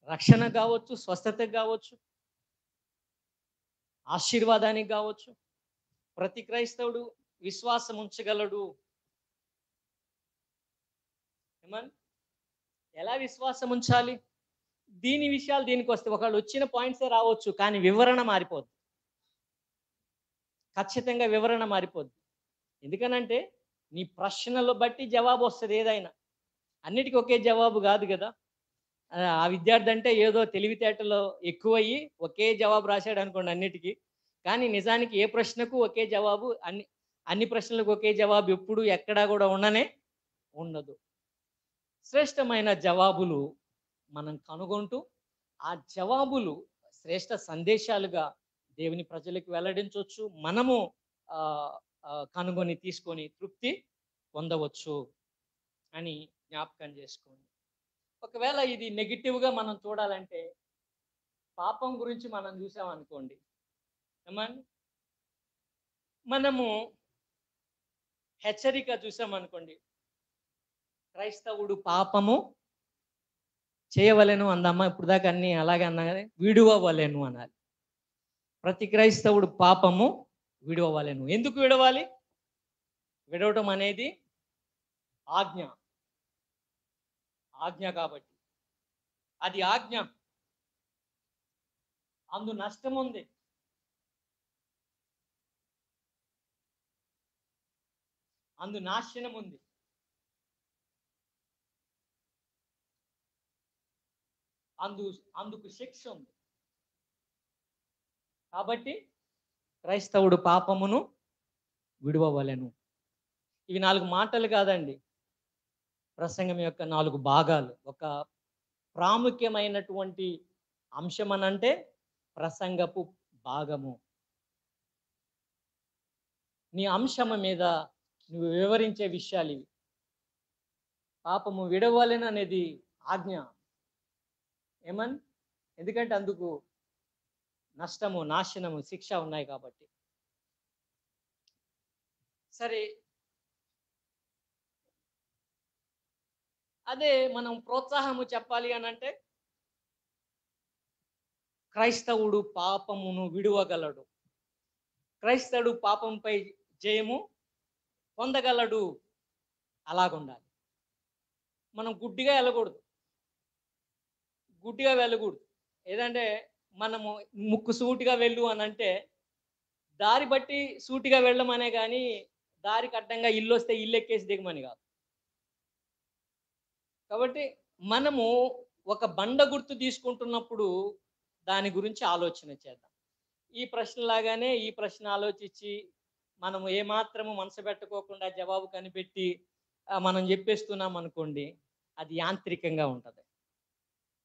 రక్షణ కావచ్చు, స్వస్థతకు కావచ్చు, ఆశీర్వాదానికి కావచ్చు, ప్రతి క్రైస్తవుడు విశ్వాసం ఉంచగలడు. ఏమని, ఎలా విశ్వాసం ఉంచాలి? దీని విషయాలు దీనికి వస్తే, ఒకళ్ళు వచ్చిన పాయింట్సే రావచ్చు, కానీ వివరణ మారిపోద్ది. ఖచ్చితంగా వివరణ మారిపోద్ది. ఎందుకనంటే నీ ప్రశ్నలు బట్టి జవాబు వస్తుంది ఏదైనా. అన్నిటికీ ఒకే జవాబు కాదు కదా. ఆ విద్యార్థి అంటే ఏదో తెలివితేటలో ఎక్కువయ్యి ఒకే జవాబు రాశాడు అనుకోండి అన్నిటికీ. కానీ నిజానికి ఏ ప్రశ్నకు ఒకే జవాబు, అన్ని ప్రశ్నలకు ఒకే జవాబు ఎప్పుడు ఎక్కడా కూడా ఉండదు. శ్రేష్టమైన జవాబులు మనం కనుగొంటూ, ఆ జవాబులు శ్రేష్ట సందేశాలుగా దేవుని ప్రజలకు వెల్లడించవచ్చు. మనము కనుగొని తీసుకొని తృప్తి పొందవచ్చు అని జ్ఞాపకం చేసుకోండి. ఒకవేళ ఇది నెగిటివ్గా మనం చూడాలంటే, పాపం గురించి మనం చూసామనుకోండి, ఏమని, మనము హెచ్చరిక చూసామనుకోండి, క్రైస్తవుడు పాపము చేయవలెను అందామా? ఇప్పుడు దాకా అన్ని అలాగే అన్నా కదా, విడువవలెను అనాలి. ప్రతి క్రైస్తవుడు పాపము విడువవలెను. ఎందుకు విడవాలి? విడవటం అనేది ఆజ్ఞ. ఆజ్ఞ కాబట్టి అది ఆజ్ఞ. అందు నష్టం ఉంది. అందు నాశనం ఉంది. అందుకు శిక్ష ఉంది. కాబట్టి క్రైస్తవుడు పాపమును విడువవలెను. ఇవి 4 మాటలు కాదండి, ప్రసంగం యొక్క 4 భాగాలు. ఒక ప్రాముఖ్యమైనటువంటి అంశం అనంటే ప్రసంగపు భాగము. నీ అంశం మీద నువ్వు వివరించే విషయాలు ఇవి. పాపము విడవలెను అనేది ఆజ్ఞ. ఏమని, ఎందుకంటే అందుకు నష్టము, నాశనము, శిక్ష ఉన్నాయి కాబట్టి. సరే, అదే మనం ప్రోత్సాహము చెప్పాలి అనంటే, క్రైస్తవుడు పాపమును విడువగలడు. క్రైస్తవుడు పాపంపై జయము పొందగలడు. అలాగుండాలి. మనం గుడ్డిగా వెళ్ళకూడదు. ఏదంటే మనము ముక్కు సూటిగా వెళ్ళు అని అంటే, దారి బట్టి సూటిగా వెళ్ళమనే కానీ దారికి అడ్డంగా ఇల్లు వస్తే ఇల్లు ఎక్కేసి దిగమని కాదు. కాబట్టి మనము ఒక బండ గుర్తు తీసుకుంటున్నప్పుడు దాని గురించి ఆలోచన చేద్దాం. ఈ ప్రశ్నలాగానే ఈ ప్రశ్న ఆలోచించి మనము ఏమాత్రము మనసు పెట్టుకోకుండా జవాబు కనిపెట్టి మనం చెప్పేస్తున్నాం అనుకోండి, అది యాంత్రికంగా ఉంటుంది.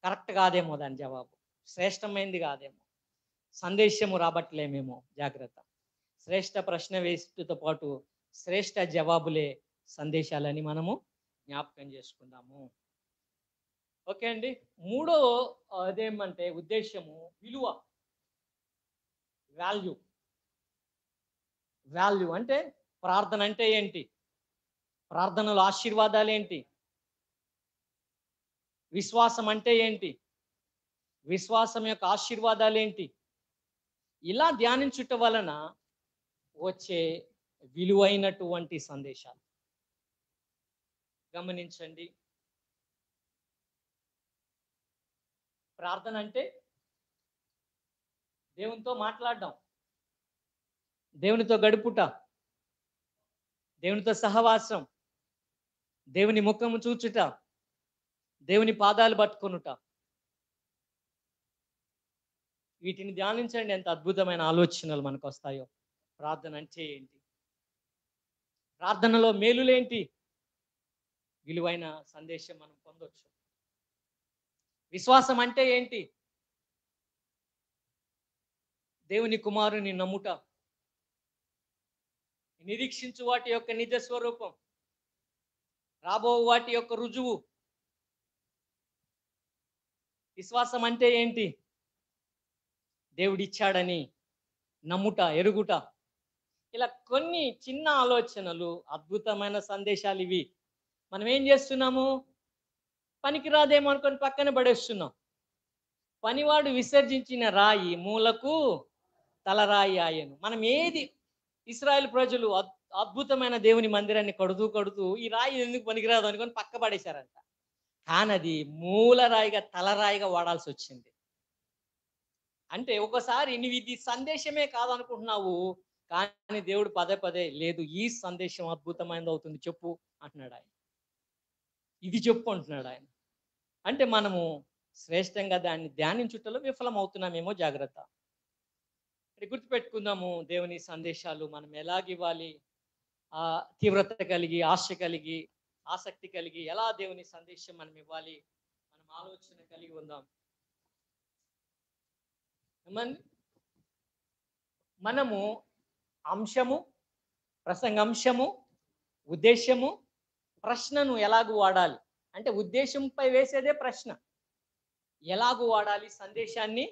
కరెక్ట్ కాదేమో దాని జవాబు, శ్రేష్టమైనది కాదేమో, సందేశము రాబట్టలేమేమో. జాగ్రత్త. శ్రేష్ట ప్రశ్న వేసుతో పాటు శ్రేష్ట జవాబులే సందేశాలని మనము జ్ఞాపకం చేసుకుందాము. ఓకే అండి. మూడో అదేమంటే ఉద్దేశము విలువ, వాల్యూ. వాల్యూ అంటే ప్రార్థన అంటే ఏంటి, ప్రార్థనలో ఆశీర్వాదాలు ఏంటి, విశ్వాసం అంటే ఏంటి, విశ్వాసం యొక్క ఆశీర్వాదాలు ఏంటి, ఇలా ధ్యానించుట వలన వచ్చే విలువైనటువంటి సందేశాలు. గమనించండి, ప్రార్థన అంటే దేవునితో మాట్లాడడం, దేవునితో గడుపుట, దేవునితో సహవాసం, దేవుని ముఖము చూచుట, దేవుని పాదాలు పట్టుకొనుట. వీటిని ధ్యానించండి, ఎంత అద్భుతమైన ఆలోచనలు మనకు వస్తాయో. ప్రార్థన అంటే ఏంటి, ప్రార్థనలో మేలులేంటి, విలువైన సందేశం మనం పొందొచ్చు. విశ్వాసం అంటే ఏంటి, దేవుని కుమారుని నమ్ముట, నిరీక్షించు వాటి యొక్క నిజ స్వరూపం, రాబో వాటి యొక్క రుజువు. విశ్వాసం అంటే ఏంటి, దేవుడిచ్చాడని నమ్ముట, ఎరుగుట. ఇలా కొన్ని చిన్న ఆలోచనలు, అద్భుతమైన సందేశాలు ఇవి. మనం ఏం చేస్తున్నాము, పనికిరాదేమో అనుకొని పక్కన పడేస్తున్నాం. పనివాడు విసర్జించిన రాయి మూలకు తలరాయి ఆయను. మనం ఏది, ఇశ్రాయేలు ప్రజలు అద్భుతమైన దేవుని మందిరాన్ని కడుతూ ఈ రాయి ఎందుకు పనికిరాదు అనుకొని పక్క పడేశారంట. కానీ అది మూల రాయిగా, తలరాయిగా వాడాల్సి వచ్చింది. అంటే ఒకసారి నువ్వు ఇది సందేశమే కాదనుకుంటున్నావు, కానీ దేవుడు పదే పదే లేదు, ఈ సందేశం అద్భుతమైనది అవుతుంది చెప్పు అంటున్నాడు ఆయన. ఇది చెప్పు అంటున్నాడు ఆయన. అంటే మనము శ్రేష్టంగా దాన్ని ధ్యానించుటలో విఫలం అవుతున్నామేమో. జాగ్రత్త. గుర్తుపెట్టుకుందాము, దేవుని సందేశాలు మనం ఎలాగివ్వాలి, తీవ్రత కలిగి, ఆశ కలిగి, ఆసక్తి కలిగి ఎలా దేవుని సందేశం మనం ఇవ్వాలి, మనం ఆలోచన కలిగి ఉందాం. మనము అంశము, ప్రసంగాంశము, ఉద్దేశము, ప్రశ్నను ఎలాగూ వాడాలి. అంటే ఉద్దేశంపై వేసేదే ప్రశ్న. ఎలాగూ వాడాలి, సందేశాన్ని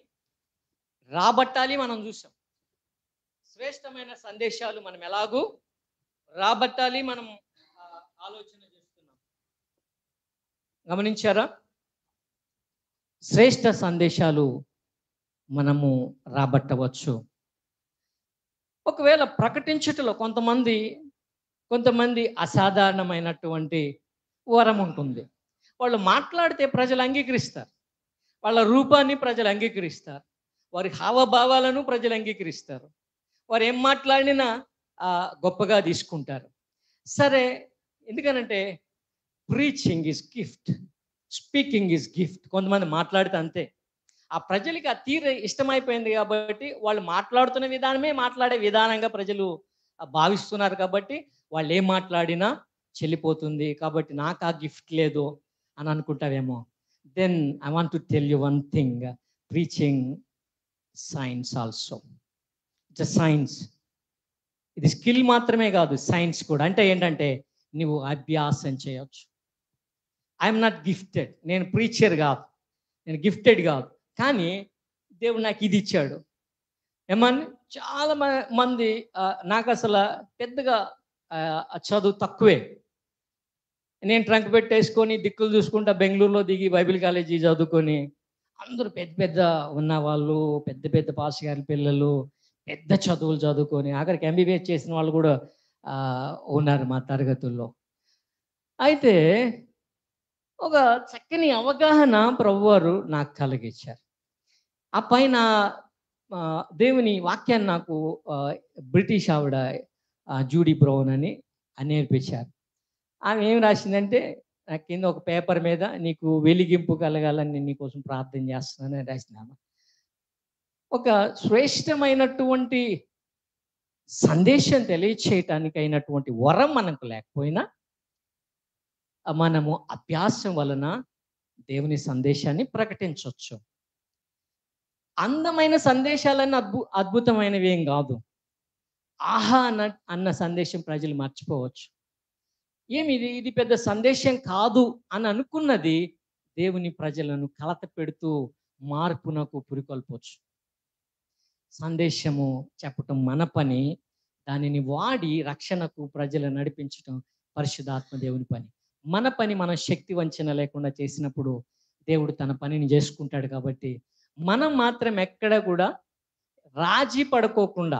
రాబట్టాలి. మనం చూసాం శ్రేష్టమైన సందేశాలు మనం ఎలాగూ రాబట్టాలి, మనం ఆలోచన చేస్తున్నాం. గమనించారా? శ్రేష్ట సందేశాలు మనము రాబట్టవచ్చు. ఒకవేళ ప్రకటించుటలో కొంతమంది అసాధారణమైనటువంటి వరం ఉంటుంది. వాళ్ళు మాట్లాడితే ప్రజలు అంగీకరిస్తారు, వాళ్ళ రూపాన్ని ప్రజలు అంగీకరిస్తారు, వారి హావభావాలను ప్రజలు అంగీకరిస్తారు, వారు ఏం మాట్లాడినా గొప్పగా తీసుకుంటారు. సరే, ఎందుకనంటే preaching is gift, speaking is gift. కొంతమంది మాట్లాడితే అంతే, ఆ ప్రజలకి ఆ తీరు ఇష్టమైపోయింది కాబట్టి వాళ్ళు మాట్లాడుతున్న విధానమే మాట్లాడే విధానంగా ప్రజలు భావిస్తున్నారు. కాబట్టి వాళ్ళు ఏం మాట్లాడినా చెల్లిపోతుంది, కాబట్టి నాకు ఆ గిఫ్ట్ లేదు అని అనుకుంటావేమో. Then I want to tell you one thing, preaching science also. It's science. ఇది స్కిల్ మాత్రమే కాదు, సైన్స్ కూడా. అంటే ఏంటంటే నువ్వు అభ్యాసం చేయవచ్చు. ఐఎమ్ నాట్ గిఫ్టెడ్, నేను ప్రీచర్ కాదు, నేను గిఫ్టెడ్ కాదు, కానీ దేవుడు నాకు ఇది ఇచ్చాడు. ఏమని చాలా మంది నాకు అసలు పెద్దగా చదువు తక్కువే, నేను ట్రంక్ పెట్టేసుకొని దిక్కులు చూసుకుంటా బెంగళూరులో దిగి బైబిల్ కాలేజీ చదువుకొని, అందరూ పెద్ద ఉన్నవాళ్ళు, పెద్ద పాస్ గారి పిల్లలు, పెద్ద చదువులు చదువుకొని ఆఖరికి ఎంబీబీఎస్ చేసిన వాళ్ళు కూడా ఉన్నారు మా తరగతుల్లో. అయితే ఒక చక్కని అవగాహన ప్రభువారు నాకు కలిగించారు. ఆ పైన దేవుని వాక్యాన్ని నాకు బ్రిటిష్ ఆవిడ జూడీ బ్రౌన్ అని నేర్పించారు. ఆమె ఏం రాసిందంటే కింద ఒక పేపర్ మీద నీకు వెలిగింపు కలగాలని నేను నీకోసం ప్రార్థన చేస్తున్నానని రాసింది. ఒక శ్రేష్టమైనటువంటి సందేశం తెలియచేయటానికి అయినటువంటి వరం మనకు లేకపోయినా మనము అభ్యాసం వలన దేవుని సందేశాన్ని ప్రకటించవచ్చు. అందమైన సందేశాలన్నీ అద్భుతమైనవి ఏం కాదు. ఆహా అన్న సందేశం ప్రజలు మర్చిపోవచ్చు. ఇది పెద్ద సందేశం కాదు అని అనుకున్నది దేవుని ప్రజలను కలత పెడుతూ మార్పునకు పురికొల్పవచ్చు. సందేశము చెప్పటం మన పని, దానిని వాడి రక్షణకు ప్రజలను నడిపించటం పరిశుద్ధాత్మ దేవుని పని. మన పని మనం శక్తి వంచన లేకుండా చేసినప్పుడు దేవుడు తన పనిని చేసుకుంటాడు. కాబట్టి మనం మాత్రం ఎక్కడ కూడా రాజీ పడుకోకుండా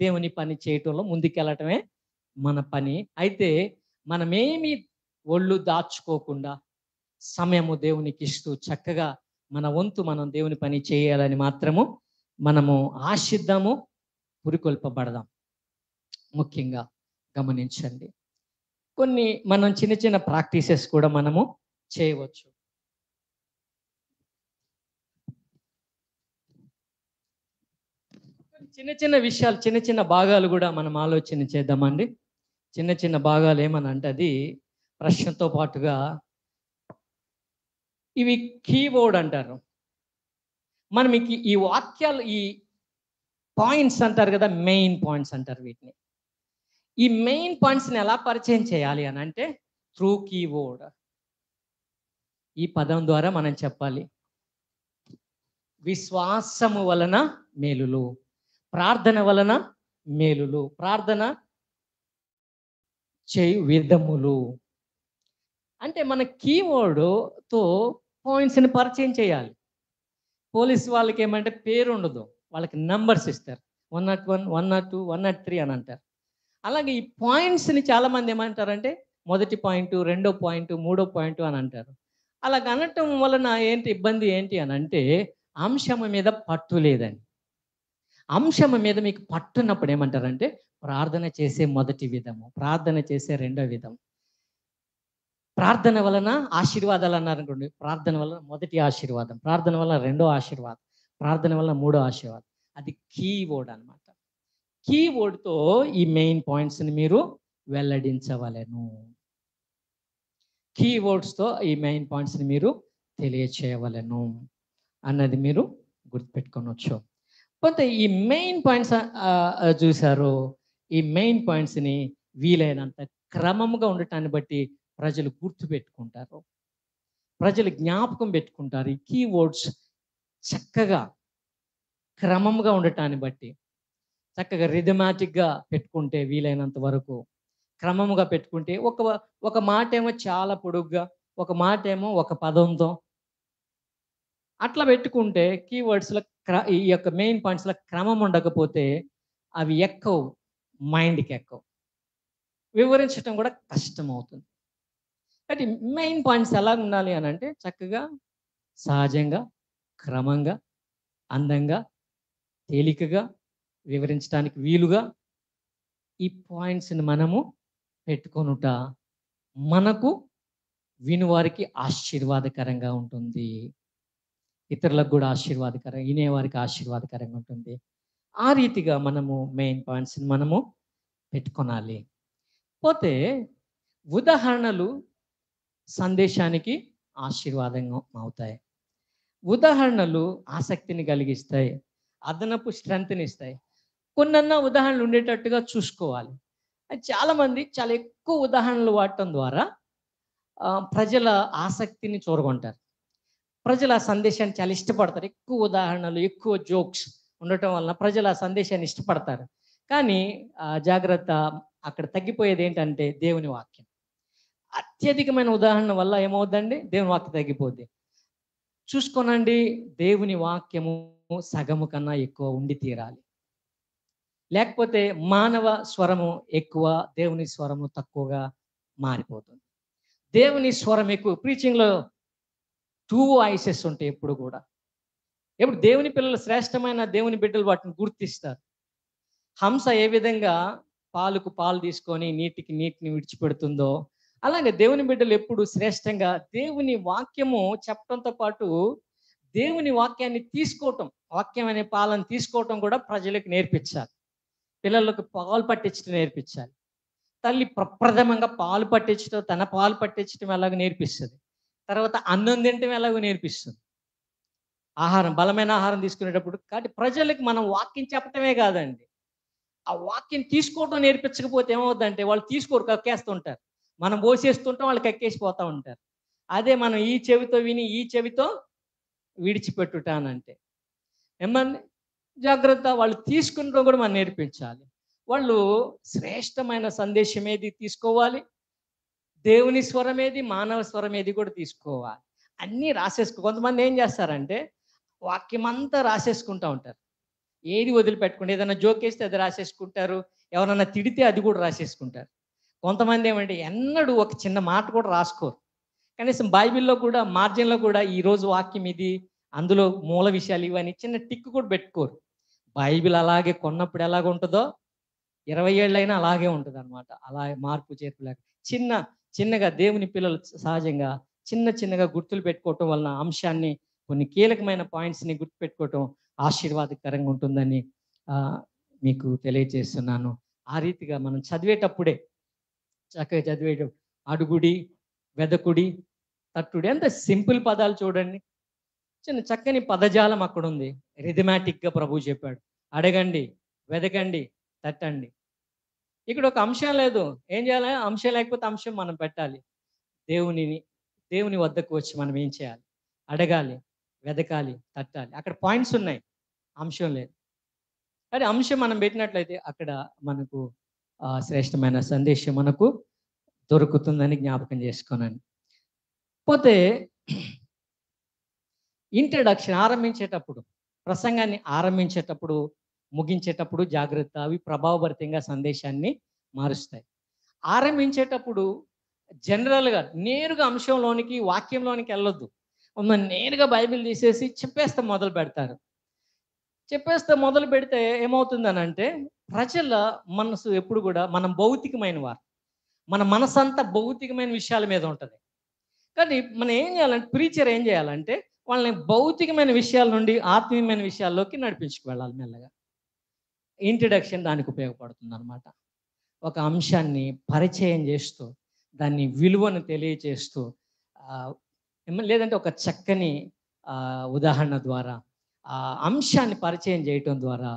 దేవుని పని చేయటంలో ముందుకెళ్ళటమే మన పని. అయితే మనమేమి ఒళ్ళు దాచుకోకుండా సమయము దేవునికి ఇస్తూ చక్కగా మన వంతు మనం దేవుని పని చేయాలని మాత్రము మనము ఆశిద్దాము, పురికొల్పబడదాం. ముఖ్యంగా గమనించండి, కొన్ని మనం చిన్న చిన్న ప్రాక్టీసెస్ కూడా మనము చేయవచ్చు. చిన్న చిన్న విషయాలు, చిన్న చిన్న భాగాలు కూడా మనం ఆలోచన చేద్దామండి. చిన్న చిన్న భాగాలు ఏమనంటే అది ప్రశ్నతో పాటుగా ఇవి కీవర్డ్ అంటారు. మనం ఈ వాక్యాలు, ఈ పాయింట్స్ అంటారు కదా, మెయిన్ పాయింట్స్ అంటారు వీటిని. ఈ మెయిన్ పాయింట్స్ని ఎలా పరిచయం చేయాలి అని అంటే త్రూ కీవర్డ్. ఈ పదం ద్వారా మనం చెప్పాలి. విశ్వాసము వలన మేలులు, ప్రార్థన వలన మేలులు, ప్రార్థన చేయు విధములు. అంటే మన కీవర్డ్తో పాయింట్స్ని పరిచయం చేయాలి. పోలీసు వాళ్ళకి ఏమంటే పేరు ఉండదు, వాళ్ళకి నంబర్స్ ఇస్తారు. 101, 102, 103 అని అంటారు. అలాగే ఈ పాయింట్స్ని చాలామంది ఏమంటారంటే మొదటి పాయింట్, రెండో పాయింట్, మూడో పాయింట్ అని అంటారు. అలాగ అనటం వలన ఇబ్బంది ఏంటి అని అంటే అంశము మీద పట్టు లేదని. అంశము మీద మీకు పట్టున్నప్పుడు ఏమంటారంటే ప్రార్థన చేసే మొదటి విధము, ప్రార్థన చేసే రెండో విధం. ప్రార్థన వలన ఆశీర్వాదాలు అన్నారు అనుకోండి, ప్రార్థన వలన మొదటి ఆశీర్వాదం, ప్రార్థన వలన రెండో ఆశీర్వాదం, ప్రార్థన వలన మూడో ఆశీర్వాదం. అది కీవర్డ్ అనమాట. కీవర్డ్తో ఈ మెయిన్ పాయింట్స్ని మీరు వెల్లడించవలెను. కీవర్డ్స్తో ఈ మెయిన్ పాయింట్స్ని మీరు తెలియచేయవలెను అన్నది మీరు గుర్తుపెట్టుకోవచ్చు. పోతే ఈ మెయిన్ పాయింట్స్ చూశారు. ఈ మెయిన్ పాయింట్స్ని వీలైనంత క్రమంగా ఉండటాన్ని బట్టి ప్రజలు గుర్తుపెట్టుకుంటారు, ప్రజలు జ్ఞాపకం పెట్టుకుంటారు. ఈ కీవర్డ్స్ చక్కగా క్రమంగా ఉండటాన్ని బట్టి చక్కగా రిథమాటిక్గా పెట్టుకుంటే, వీలైనంత వరకు క్రమముగా పెట్టుకుంటే, ఒక మాట ఏమో చాలా పొడుగ్గా, ఒక మాట ఏమో ఒక పదంతో అట్లా పెట్టుకుంటే కీవర్డ్స్లో ఈ యొక్క మెయిన్ పాయింట్స్లో క్రమం ఉండకపోతే అవి ఎక్కవు, మైండ్కి ఎక్కవు, వివరించడం కూడా కష్టం అవుతుంది. కాబట్టి మెయిన్ పాయింట్స్ ఎలా ఉండాలి అని అంటే చక్కగా, సహజంగా, క్రమంగా, అందంగా, తేలికగా వివరించడానికి వీలుగా ఈ పాయింట్స్ని మనము పెట్టుకొనుట మనకు వినువారికి ఆశీర్వాదకరంగా ఉంటుంది, ఇతరులకు కూడా ఆశీర్వాదకరంగా, వినేవారికి ఆశీర్వాదకరంగా ఉంటుంది. ఆ రీతిగా మనము మెయిన్ పాయింట్స్ని మనము పెట్టుకొనాలి. పోతే ఉదాహరణలు సందేశానికి ఆశీర్వాదంగా అవుతాయి. ఉదాహరణలు ఆసక్తిని కలిగిస్తాయి, అదనపు స్ట్రెంత్ని ఇస్తాయి. కొన్నన్నా ఉదాహరణలు ఉండేటట్టుగా చూసుకోవాలి. చాలామంది చాలా ఎక్కువ ఉదాహరణలు వాడటం ద్వారా ప్రజల ఆసక్తిని చూరగొంటారు. ప్రజలు ఆ సందేశాన్ని చాలా ఇష్టపడతారు. ఎక్కువ ఉదాహరణలు, ఎక్కువ జోక్స్ ఉండటం వలన ప్రజలు ఆ సందేశాన్ని ఇష్టపడతారు. కానీ జాగ్రత్త, అక్కడ తగ్గిపోయేది ఏంటంటే దేవుని వాక్యం. అత్యధికమైన ఉదాహరణ వల్ల ఏమవుద్దండి, దేవుని వాక్యం తగ్గిపోద్ది. చూసుకోనండి, దేవుని వాక్యము సగము కన్నా ఎక్కువ ఉండి తీరాలి. లేకపోతే మానవ స్వరము ఎక్కువ, దేవుని స్వరము తక్కువగా మారిపోతుంది. దేవుని స్వరం ఎక్కువ. ప్రీచింగ్లో 2 వాయిసెస్ ఉంటాయి ఎప్పుడు కూడా. ఎప్పుడు దేవుని పిల్లలు శ్రేష్టమైన దేవుని బిడ్డలు వాటిని గుర్తిస్తారు. హంస ఏ విధంగా పాలుకు పాలు తీసుకొని నీటికి నీటిని విడిచిపెడుతుందో, అలాగే దేవుని బిడ్డలు ఎప్పుడు శ్రేష్టంగా దేవుని వాక్యము చెప్పడంతో పాటు దేవుని వాక్యాన్ని తీసుకోవటం, వాక్యం అనే పాలను తీసుకోవటం కూడా ప్రజలకు నేర్పించాలి. పిల్లలకు పాలు పట్టించడం నేర్పించాలి. తల్లి ప్రప్రథమంగా పాలు పట్టించడం, తన పాలు పట్టించడం ఎలాగో నేర్పిస్తుంది. తర్వాత అన్నం తినటం ఎలాగో నేర్పిస్తుంది. ఆహారం, బలమైన ఆహారం తీసుకునేటప్పుడు. కాబట్టి ప్రజలకు మనం వాక్యం చెప్పటమే కాదండి, ఆ వాక్యం తీసుకోవటం నేర్పించకపోతే ఏమవుద్దంటే వాళ్ళు తీసుకోరు, కక్కేస్తుంటారు. మనం పోసేస్తుంటాం, వాళ్ళు కక్కేసిపోతూ ఉంటారు. అదే మనం ఈ చెవితో విని ఈ చెవితో విడిచిపెట్టుటానంటే ఏమన్నా జాగ్రత్త. వాళ్ళు తీసుకుంటూ కూడా మనం నేర్పించాలి. వాళ్ళు శ్రేష్టమైన సందేశం ఏది తీసుకోవాలి, దేవుని స్వరం ఏది, మానవ స్వరం ఏది కూడా తీసుకోవాలి. అన్నీ కొంతమంది ఏం చేస్తారంటే వాక్యం అంతా రాసేసుకుంటూ ఉంటారు. ఏది వదిలిపెట్టుకుంటే, ఏదైనా జోకేస్తే అది రాసేసుకుంటారు, ఎవరన్నా తిడితే అది కూడా రాసేసుకుంటారు. కొంతమంది ఏమంటే ఎన్నడూ ఒక చిన్న మాట కూడా రాసుకోరు. కనీసం బైబిల్‌లో కూడా మార్జిన్‌లో కూడా ఈరోజు వాక్యం ఇది, అందులో మూల విషయాలు ఇవని చిన్న టిక్ కూడా పెట్టుకోరు. బైబిల్ అలాగే కొన్నప్పుడు ఎలాగ ఉంటుందో 20 ఏళ్ళైనా అలాగే ఉంటదనమాట. అలా మార్పు చేర్పు లేక చిన్నగా దేవుని పిల్లలు సహజంగా చిన్నగా గుర్తులు పెట్టుకోవటం వలన అంశాన్ని, కొన్ని కీలకమైన పాయింట్స్‌ని గుర్తుపెట్టుకోవటం ఆశీర్వాదకరంగా ఉంటుందని మీకు తెలియజేస్తున్నాను. ఆ రీతిగా మనం చదివేటప్పుడే చక్కగా చదివేటప్పుడు అడుగుడి, వెదకుడి, తట్టుడి, ఎంత సింపుల్ పదాలు చూడండి. చక్కని పదజాలం అక్కడుంది. రిథమాటిక్‌గా ప్రభువు చెప్పాడు. అడగండి, వెదకండి, తట్టండి. ఇక్కడ ఒక అంశం లేదు. ఏం చేయాలి? అంశం లేకపోతే అంశం మనం పెట్టాలి. దేవుని వద్దకు వచ్చి మనం ఏం చేయాలి? అడగాలి, వెదకాలి, తట్టాలి. అక్కడ పాయింట్స్ ఉన్నాయి, అంశం లేదు. కానీ అంశం మనం పెట్టినట్లయితే అక్కడ మనకు శ్రేష్టమైన సందేశం మనకు దొరుకుతుందని జ్ఞాపకం చేసుకోనండి. పోతే ఇంట్రడక్షన్ ఆరంభించేటప్పుడు, ప్రసంగాన్ని ఆరంభించేటప్పుడు, ముగించేటప్పుడు జాగ్రత్త. అవి ప్రభావభరితంగా సందేశాన్ని మారుస్తాయి. ఆరంభించేటప్పుడు జనరల్‌గా నేరుగా అంశంలోనికి, వాక్యంలోనికి వెళ్ళొద్దు. నేరుగా బైబిల్ తీసేసి చెప్పేస్తే మొదలు పెడతారు. చెప్పేస్తే మొదలు పెడితే ఏమవుతుందనంటే, ప్రజల మనసు ఎప్పుడు కూడా మనం భౌతికమైన వారు. మన మనసంతా భౌతికమైన విషయాల మీద ఉంటది. కానీ మనం ఏం చేయాలంటే, ప్రీచర్ ఏం చేయాలంటే వాళ్ళని భౌతికమైన విషయాల నుండి ఆత్మీయమైన విషయాల్లోకి నడిపించుకు వెళ్ళాలి మెల్లగా. ఇంట్రడక్షన్ దానికి ఉపయోగపడుతుందనమాట. ఒక అంశాన్ని పరిచయం చేస్తూ, దాన్ని విలువను తెలియచేస్తూ, లేదంటే ఒక చక్కని ఉదాహరణ ద్వారా ఆ అంశాన్ని పరిచయం చేయటం ద్వారా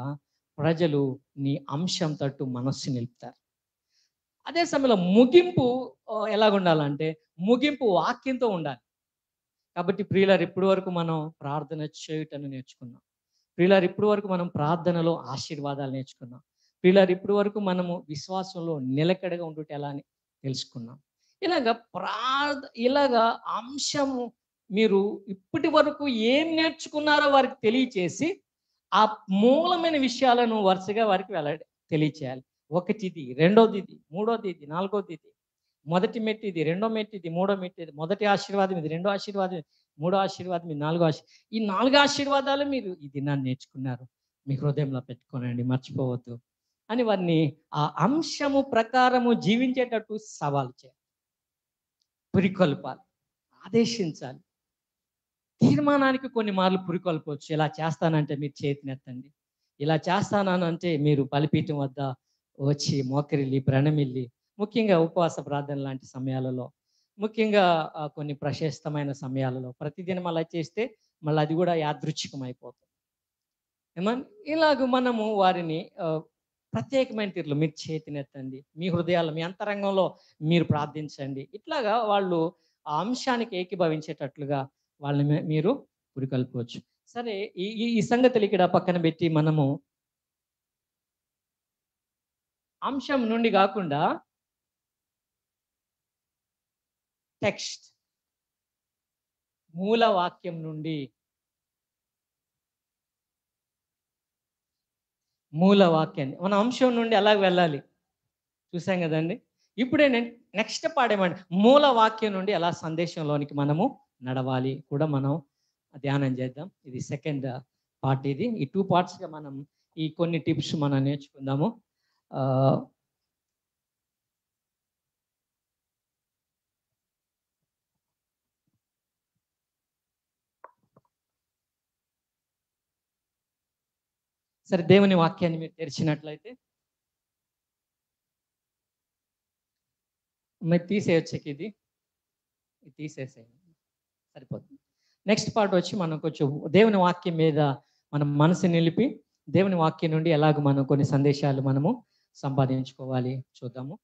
ప్రజలు నీ అంశం తట్టు మనస్సు నిలుపుతారు. అదే సమయంలో ముగింపు ఎలాగుండాలంటే, ముగింపు వాక్యంతో ఉండాలి. కాబట్టి ప్రియులారు, ఇప్పటి వరకు మనం ప్రార్థన చేయుటను నేర్చుకున్నాం. ప్రియులారు, ఇప్పటి వరకు మనం ప్రార్థనలో ఆశీర్వాదాలు నేర్చుకున్నాం. ప్రియులారు, ఇప్పటి వరకు మనము విశ్వాసంలో నిలకడగా ఉండుట ఎలా అని తెలుసుకున్నాం. ఇలాగా అంశము మీరు ఇప్పటి వరకు ఏం నేర్చుకున్నారో వారికి తెలియచేసి, ఆ మూలమైన విషయాలను వరుసగా వారికి తెలియచేయాలి. ఒకటిది, రెండోది ఇది, మూడోది ఇది, నాలుగోది ఇది. మొదటి మెట్టు ఇది, రెండో మెట్టు ఇది, మూడో మెట్టు ఇది. మొదటి ఆశీర్వాదం ఇది, రెండో ఆశీర్వాదం ఇది, మూడో ఆశీర్వాదం ఇది, నాలుగో ఈ 4 ఆశీర్వాదాలు మీరు ఈ దినాన్ని నేర్చుకున్నారు. మీ హృదయంలో పెట్టుకోనండి, మర్చిపోవద్దు అని వారిని ఆ అంశము ప్రకారము జీవించేటట్టు సవాలు చేయాలి, పురికొల్పాలి, ఆదేశించాలి. తీర్మానానికి కొన్ని మార్లు పురికొల్పవచ్చు. ఇలా చేస్తానంటే మీరు చేతినెత్తండి, ఇలా చేస్తానంటే మీరు బలిపీఠం వద్ద వచ్చి మోకరిల్లి ప్రణమిల్లి, ముఖ్యంగా ఉపవాస ప్రార్థన లాంటి సమయాలలో, ముఖ్యంగా కొన్ని ప్రశస్తమైన సమయాలలో ప్రతిదినం అలా చేస్తే మళ్ళీ అది కూడా యాదృచ్ఛికం అయిపోతుంది. ఇలాగ మనము వారిని ప్రత్యేకమైన తీరులో మీరు చేతినెత్తండి, మీ హృదయాల్లో, మీ అంతరంగంలో మీరు ప్రార్థించండి. ఇట్లాగా వాళ్ళు ఆ అంశానికి ఏకీభవించేటట్లుగా వాళ్ళని మీరు పురికొల్పవచ్చు. సరే, ఈ సంగతులు ఇక్కడ పక్కన పెట్టి మనము అంశం నుండి కాకుండా టెక్స్ట్, మూల వాక్యం నుండి, మూల వాక్యాన్ని మన అంశం నుండి అలాగ వెళ్ళాలి. చూసాం కదండి. ఇప్పుడే నెక్స్ట్ పాడేమండి, మూల వాక్యం నుండి ఎలా సందేశంలోనికి మనము నడవాలి కూడా మనం ధ్యానం చేద్దాం. ఇది సెకండ్ పార్ట్. ఇది ఈ 2 పార్ట్స్గా మనం ఈ కొన్ని టిప్స్ మనం నేర్చుకుందాము. సరే, దేవుని వాక్యాన్ని మీరు తెరిచినట్లయితే మీరు తీసేయచ్చు, ఇది తీసేసేయండి, సరిపోతుంది. నెక్స్ట్ పార్ట్ వచ్చి మనం కొంచెం దేవుని వాక్యం మీద మనం మనసు నిలిపి దేవుని వాక్యం నుండి ఎలాగ మనం కొన్ని సందేశాలు మనము సంపాదించుకోవాలి చూద్దాము.